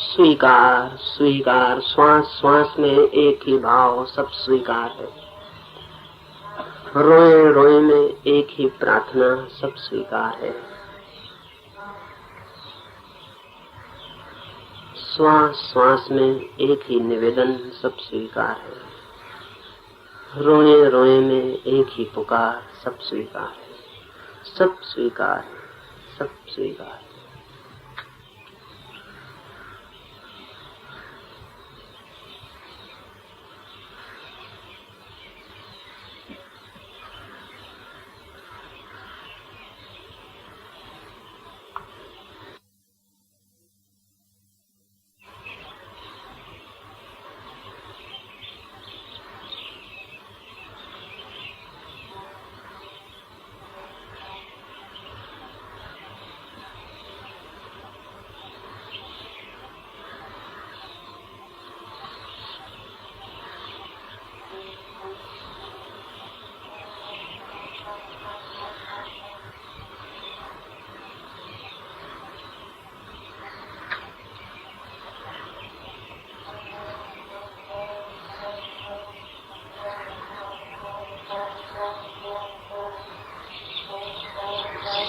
स्वीकार स्वीकार, श्वास श्वास में एक ही भाव, सब स्वीकार है। रोए रोए में एक ही प्रार्थना, सब स्वीकार है। श्वास श्वास में एक ही निवेदन, सब स्वीकार है। रोए रोए में एक ही पुकार, सब स्वीकार है। सब स्वीकार है, सब स्वीकार है।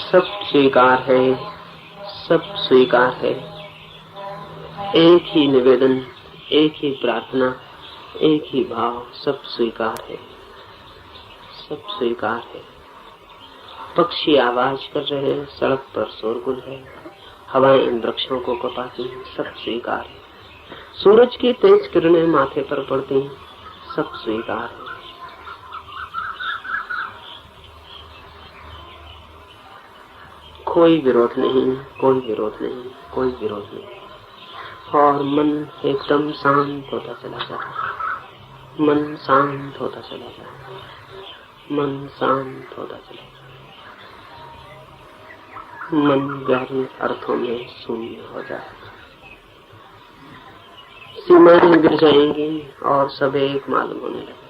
सब स्वीकार है, सब स्वीकार है। एक ही निवेदन, एक ही प्रार्थना, एक ही भाव, सब स्वीकार है, सब स्वीकार है। पक्षी आवाज कर रहे हैं, सड़क पर शोरगुल है, हवाएं वृक्षों को कपाती हैं, सब स्वीकार है। सूरज की तेज किरणें माथे पर पड़ती हैं, सब स्वीकार है। कोई विरोध नहीं, कोई विरोध नहीं, कोई विरोध नहीं। और मन एकदम शांत होता चला जाता है, मन शांत होता चला जाता है, मन शांत होता चला जाता है, मन गहरे अर्थों में शून्य हो जाएगा। सीमाएं गिर जाएंगी और सब एक मालूम होने लगे।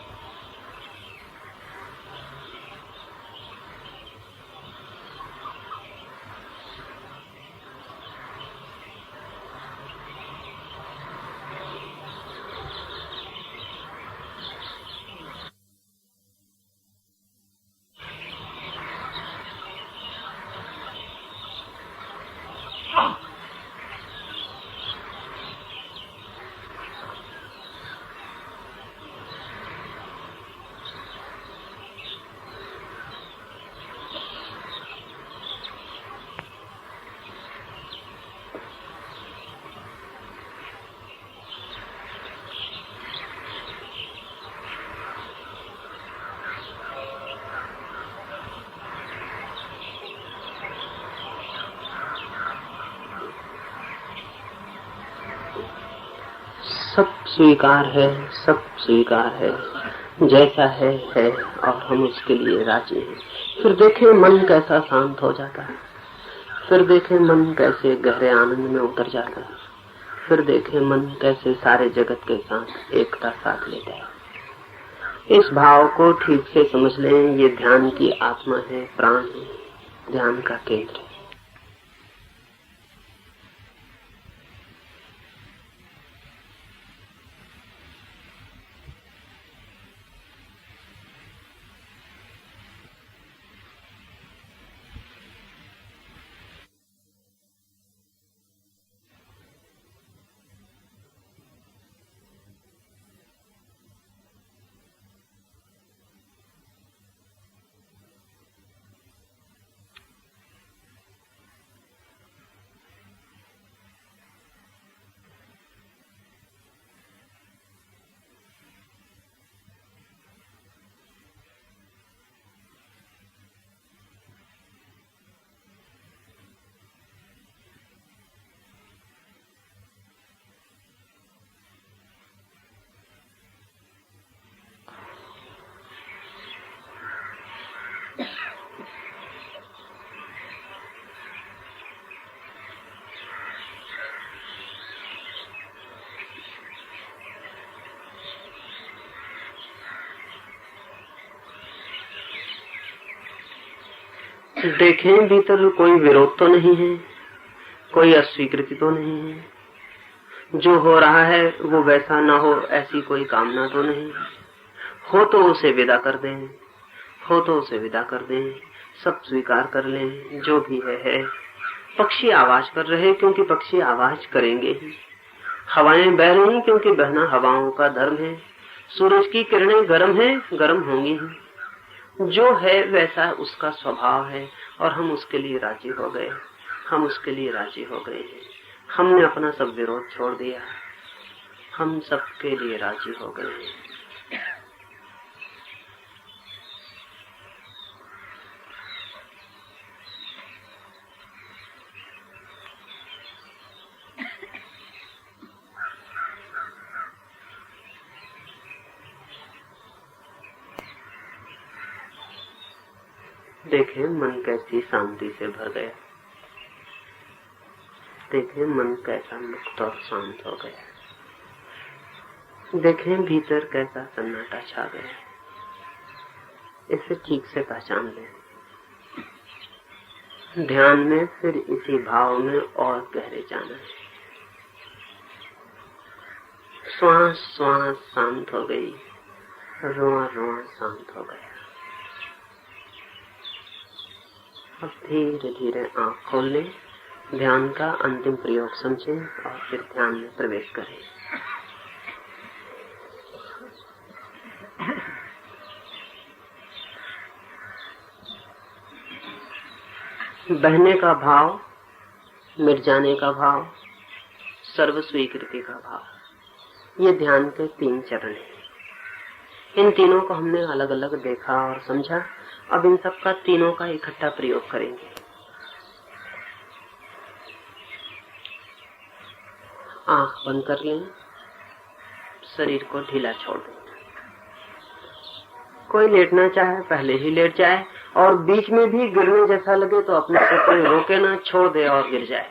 सब स्वीकार है, सब स्वीकार है, जैसा है और हम उसके लिए राजी हैं। फिर देखें मन कैसा शांत हो जाता है, फिर देखें मन कैसे गहरे आनंद में उतर जाता है, फिर देखें मन कैसे सारे जगत के साथ एकता साथ लेता है। इस भाव को ठीक से समझ लें, ये ध्यान की आत्मा है, प्राण है, ध्यान का केंद्र है। देखें भीतर कोई विरोध तो नहीं है, कोई अस्वीकृति तो नहीं है। जो हो रहा है वो वैसा ना हो ऐसी कोई कामना तो नहीं। हो तो उसे विदा कर दें, हो तो उसे विदा कर दें, सब स्वीकार कर लें। जो भी है। पक्षी आवाज कर रहे क्योंकि पक्षी आवाज करेंगे ही। हवाएं बह रही क्योंकि बहना हवाओं का धर्म है। सूरज की किरणें गर्म है, गर्म होंगी ही। जो है वैसा उसका स्वभाव है और हम उसके लिए राजी हो गए, हम उसके लिए राजी हो गए हैं। हमने अपना सब विरोध छोड़ दिया, हम सबके लिए राजी हो गए हैं। देखें मन कैसी शांति से भर गया, देखें मन कैसा मुक्त और शांत हो गया, देखें भीतर कैसा सन्नाटा छा गया। इसे ठीक से पहचान लें। ध्यान में फिर इसी भाव में और गहरे जाना है। श्वास श्वास शांत हो गई, रोआ रोआ शांत हो गया। अब धीरे धीरे आंख खोल लें, ध्यान का अंतिम प्रयोग समझें और फिर ध्यान में प्रवेश करें। बहने का भाव, मिट जाने का भाव, सर्व स्वीकृति का भाव, ये ध्यान के 3 चरण हैं। इन तीनों को हमने अलग अलग देखा और समझा। अब इन सब का तीनों का इकट्ठा प्रयोग करेंगे। आंख बंद कर लें, शरीर को ढीला छोड़ दें। कोई लेटना चाहे पहले ही लेट जाए, और बीच में भी गिरने जैसा लगे तो अपने को कोई रोके ना, छोड़ दे और गिर जाए।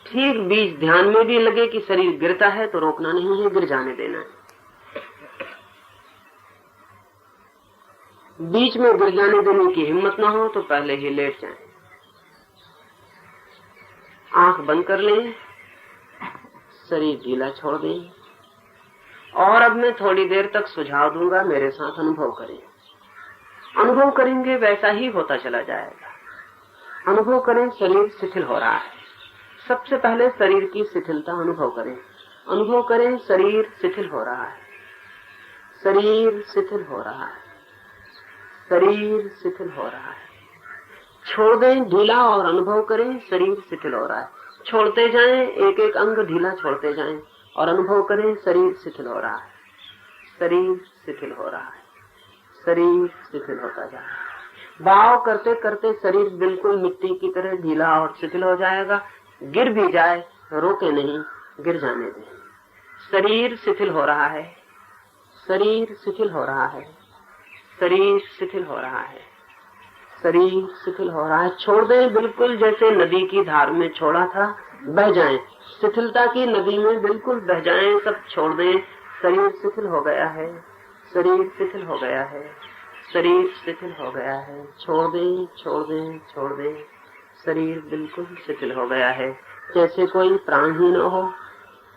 ठीक बीच ध्यान में भी लगे कि शरीर गिरता है तो रोकना नहीं है, गिर जाने देना है। बीच में गिर जाने देने की हिम्मत ना हो तो पहले ही लेट जाए। आंख बंद कर लें, शरीर ढीला छोड़ दें, और अब मैं थोड़ी देर तक सुझाव दूंगा, मेरे साथ अनुभव करें। अनुभव करेंगे वैसा ही होता चला जाएगा। अनुभव करें शरीर शिथिल हो रहा है। सबसे पहले शरीर की शिथिलता अनुभव करें। अनुभव करें शरीर शिथिल हो रहा है, शरीर शिथिल हो रहा है, शरीर शिथिल हो रहा है। छोड़ दें ढीला और अनुभव करें शरीर शिथिल हो रहा है। छोड़ते जाएं, एक एक अंग ढीला छोड़ते जाएं और अनुभव करें शरीर शिथिल हो रहा है, शरीर शिथिल हो रहा है, शरीर शिथिल होता जा रहा है। भाव करते करते शरीर बिल्कुल मिट्टी की तरह ढीला और शिथिल हो जाएगा। गिर भी जाए रोके नहीं, गिर जाने दें। शरीर शिथिल हो रहा है, शरीर शिथिल हो रहा है, शरीर शिथिल हो रहा है, शरीर शिथिल हो रहा है। छोड़ दें बिल्कुल जैसे नदी की धार में छोड़ा था, बह जाएं। शिथिलता की नदी में बिल्कुल बह जाएं, सब छोड़ दें। शरीर शिथिल हो गया है, शरीर शिथिल हो गया है, शरीर शिथिल हो गया है। छोड़ दें, छोड़ दें, छोड़ दें। शरीर बिल्कुल शिथिल हो गया है, जैसे कोई प्राण ही न हो,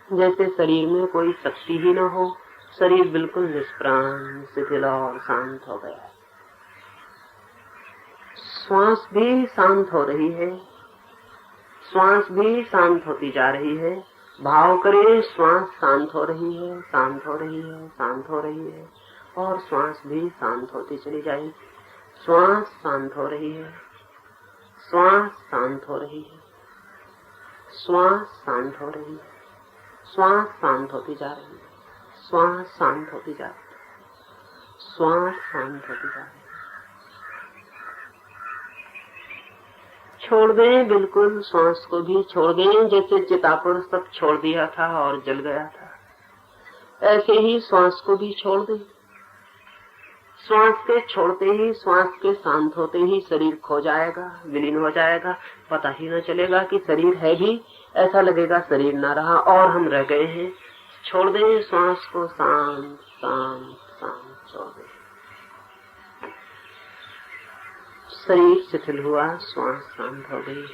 जैसे शरीर में कोई शक्ति ही न हो। शरीर बिल्कुल निष्प्राण, शिथिल और शांत हो गया है। श्वास भी शांत हो रही है, श्वास भी शांत होती जा रही है। भाव करें श्वास शांत हो रही है, शांत हो रही है, शांत हो रही है, और श्वास भी शांत होती चली जाएगी। श्वास शांत हो रही है, श्वास शांत हो रही है, श्वास शांत हो रही है, श्वास शांत होती जा रही है, श्वास शांत होती जा रही है, श्वास शांत होती जा रही है। छोड़ दें बिल्कुल, श्वास को भी छोड़ दें, जैसे चिता पर सब छोड़ दिया था और जल गया था, ऐसे ही श्वास को भी छोड़ दें। श्वास के छोड़ते ही, श्वास के शांत होते ही शरीर खो जाएगा, विलीन हो जाएगा। पता ही न चलेगा कि शरीर है भी, ऐसा लगेगा शरीर न रहा और हम रह गए हैं। छोड़ दें श्वास को, शांत शांत शांत छोड़ दें। शरीर शिथिल हुआ, श्वास शांत हो गई,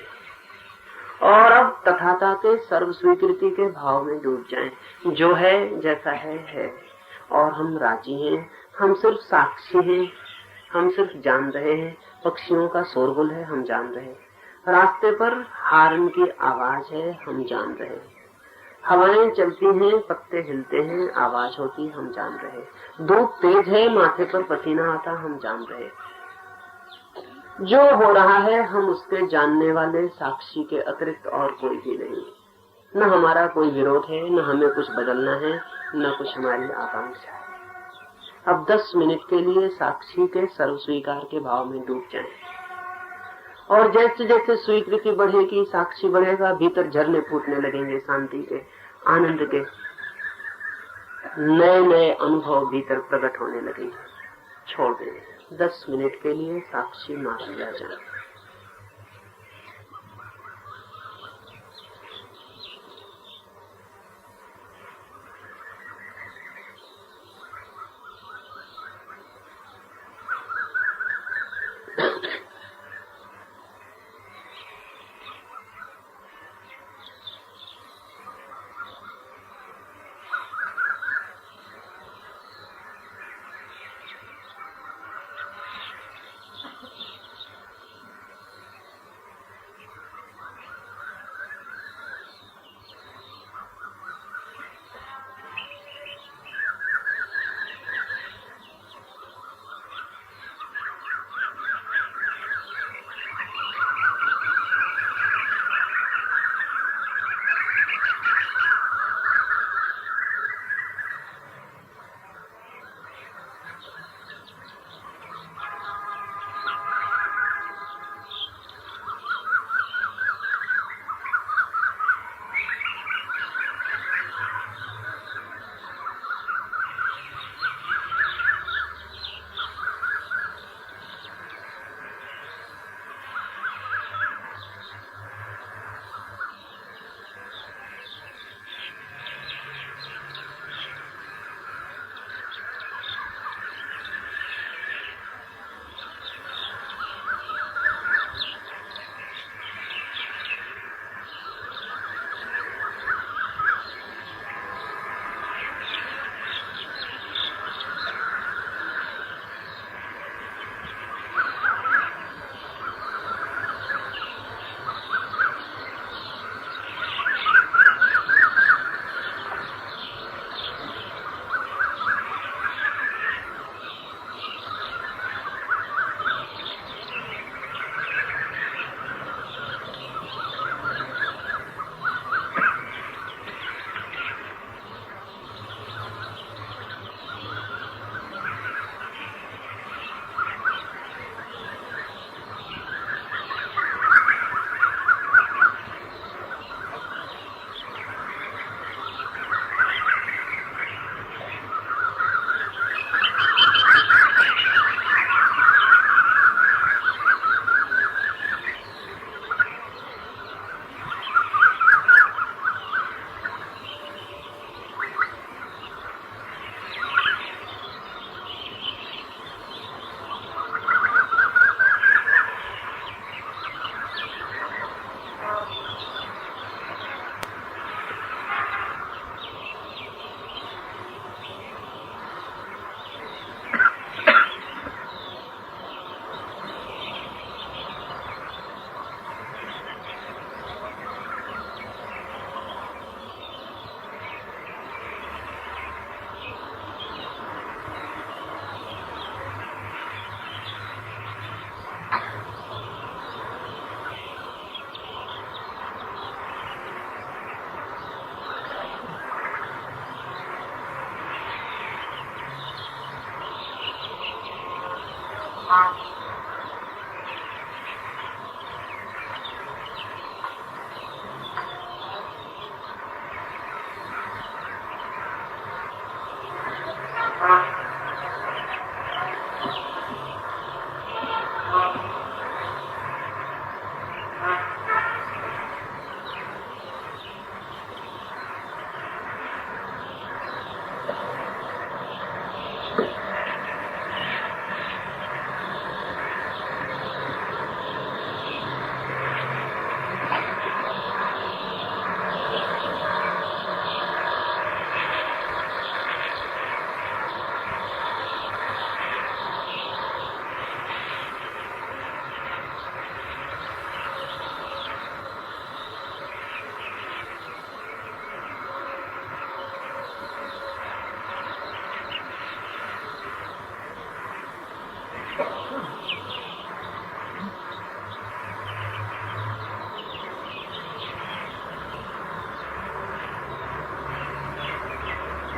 और अब तथाता के सर्व स्वीकृति के भाव में डूब जाएं। जो है जैसा है, और हम राजी हैं। हम सिर्फ साक्षी हैं, हम सिर्फ जान रहे हैं। पक्षियों का शोरगुल है, हम जान रहे हैं। रास्ते पर हार्न की आवाज है, हम जान रहे हैं। हवाएं चलती हैं, पत्ते हिलते हैं, आवाज होती, हम जान रहे हैं। धूप तेज है, माथे पर पसीना आता, हम जान रहे हैं। जो हो रहा है हम उसके जानने वाले, साक्षी के अतिरिक्त और कोई भी नहीं। न हमारा कोई विरोध है, न हमें कुछ बदलना है, न कुछ हमारी आकांक्षा है। अब 10 मिनट के लिए साक्षी के सर्व स्वीकार के भाव में डूब जाएं, और जैसे जैसे स्वीकृति बढ़ेगी, साक्षी बढ़ेगा, भीतर झरने फूटने लगेंगे, शांति के, आनंद के, नए नए अनुभव भीतर प्रकट होने लगेंगे। छोड़ दें, 10 मिनट के लिए साक्षी मान लिया जाए।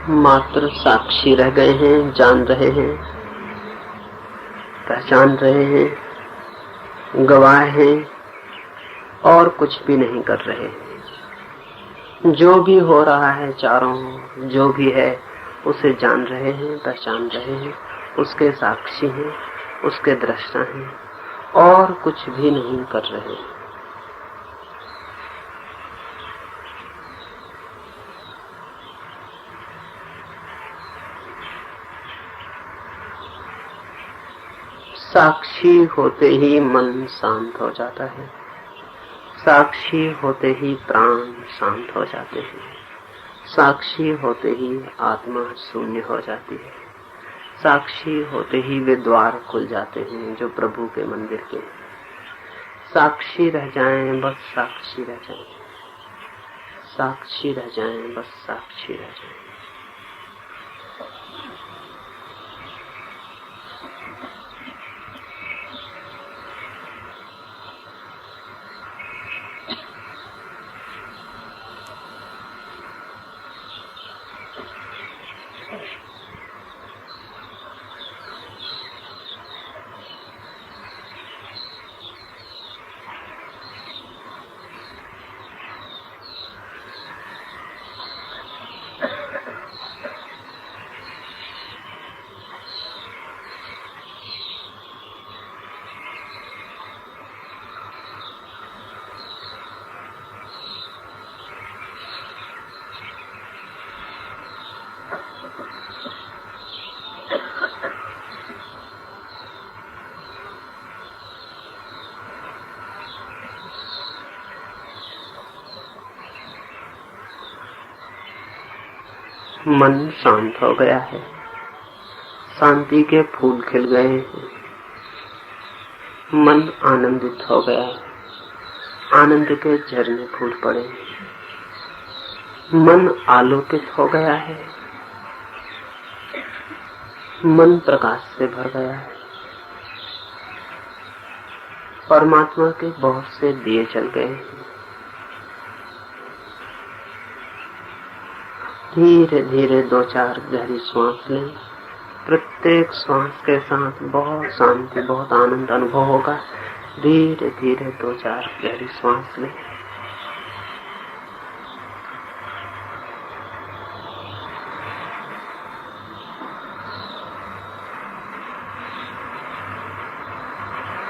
मात्र साक्षी रह गए हैं, जान रहे हैं, पहचान रहे हैं, गवाह हैं और कुछ भी नहीं कर रहे। जो भी हो रहा है चारों, जो भी है उसे जान रहे हैं, पहचान रहे हैं, उसके साक्षी हैं, उसके दृष्टा हैं और कुछ भी नहीं कर रहे। साक्षी होते ही मन शांत हो जाता है, साक्षी होते ही प्राण शांत हो जाते हैं, साक्षी होते ही आत्मा शून्य हो जाती है, साक्षी होते ही वे द्वार खुल जाते हैं जो प्रभु के मंदिर के। साक्षी रह जाएं, बस साक्षी रह जाएं, साक्षी रह जाएं, बस साक्षी रह जाएं। मन शांत हो गया है, शांति के फूल खिल गए हैं, मन आनंदित हो गया है, आनंद के झरने फूट पड़े, मन आलोकित हो गया है, मन प्रकाश से भर गया है, परमात्मा के बहुत से दिए जल गए हैं। धीरे धीरे 2-4 गहरी श्वास लें। प्रत्येक श्वास के साथ बहुत शांति, बहुत आनंद अनुभव होगा। धीरे धीरे 2-4 गहरी श्वास लें।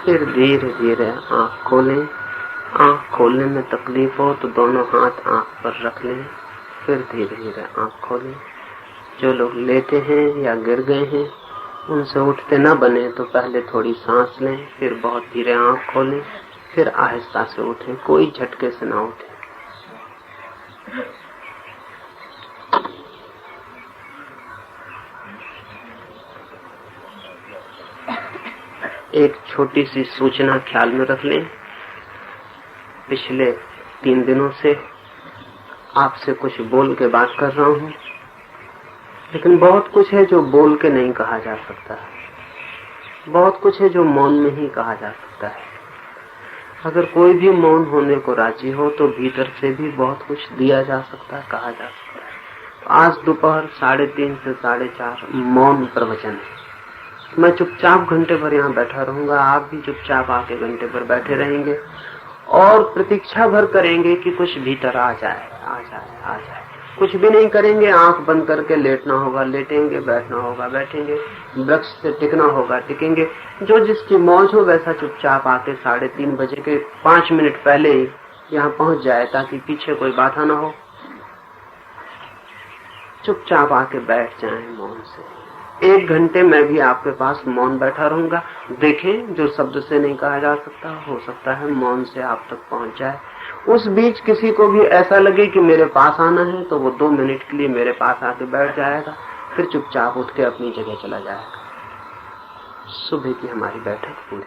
फिर धीरे धीरे आंख खोलें। आंख खोलने में तकलीफ हो तो दोनों हाथ आंख पर रख लें। फिर धीरे धीरे आंख खोलें। जो लोग लेटे हैं या गिर गए हैं उनसे उठते न बने तो पहले थोड़ी सांस लें, फिर बहुत धीरे आंख खोलें, फिर आहिस्ता से उठें। कोई झटके से ना उठे। एक छोटी सी सूचना ख्याल में रख लें। पिछले 3 दिनों से आपसे कुछ बोल के बात कर रहा हूं, लेकिन बहुत कुछ है जो बोल के नहीं कहा जा सकता है। बहुत कुछ है जो मौन में ही कहा जा सकता है। अगर कोई भी मौन होने को राजी हो तो भीतर से भी बहुत कुछ दिया जा सकता है, कहा जा सकता है। आज दोपहर 3:30 से 4:30 मौन प्रवचन है। मैं चुपचाप घंटे भर यहाँ बैठा रहूंगा। आप भी चुपचाप आके घंटे भर बैठे रहेंगे और प्रतीक्षा भर करेंगे कि कुछ भीतर आ जाए, आ जाए, आ जाए। कुछ भी नहीं करेंगे। आंख बंद करके लेटना होगा, लेटेंगे, बैठना होगा, बैठेंगे, वृक्ष से टिकना होगा, टिकेंगे। जो जिसकी मौज हो वैसा चुपचाप आके 3:30 बजे के 5 मिनट पहले ही यहाँ पहुंच जाए, ताकि पीछे कोई बाधा ना हो। चुपचाप आके बैठ जाए मौन से। 1 घंटे मैं भी आपके पास मौन बैठा रहूंगा। देखें, जो शब्द से नहीं कहा जा सकता हो सकता है मौन से आप तक पहुंच जाए। उस बीच किसी को भी ऐसा लगे कि मेरे पास आना है तो वो 2 मिनट के लिए मेरे पास आके बैठ जाएगा, फिर चुपचाप उठ के अपनी जगह चला जाएगा। सुबह की हमारी बैठक पूरी।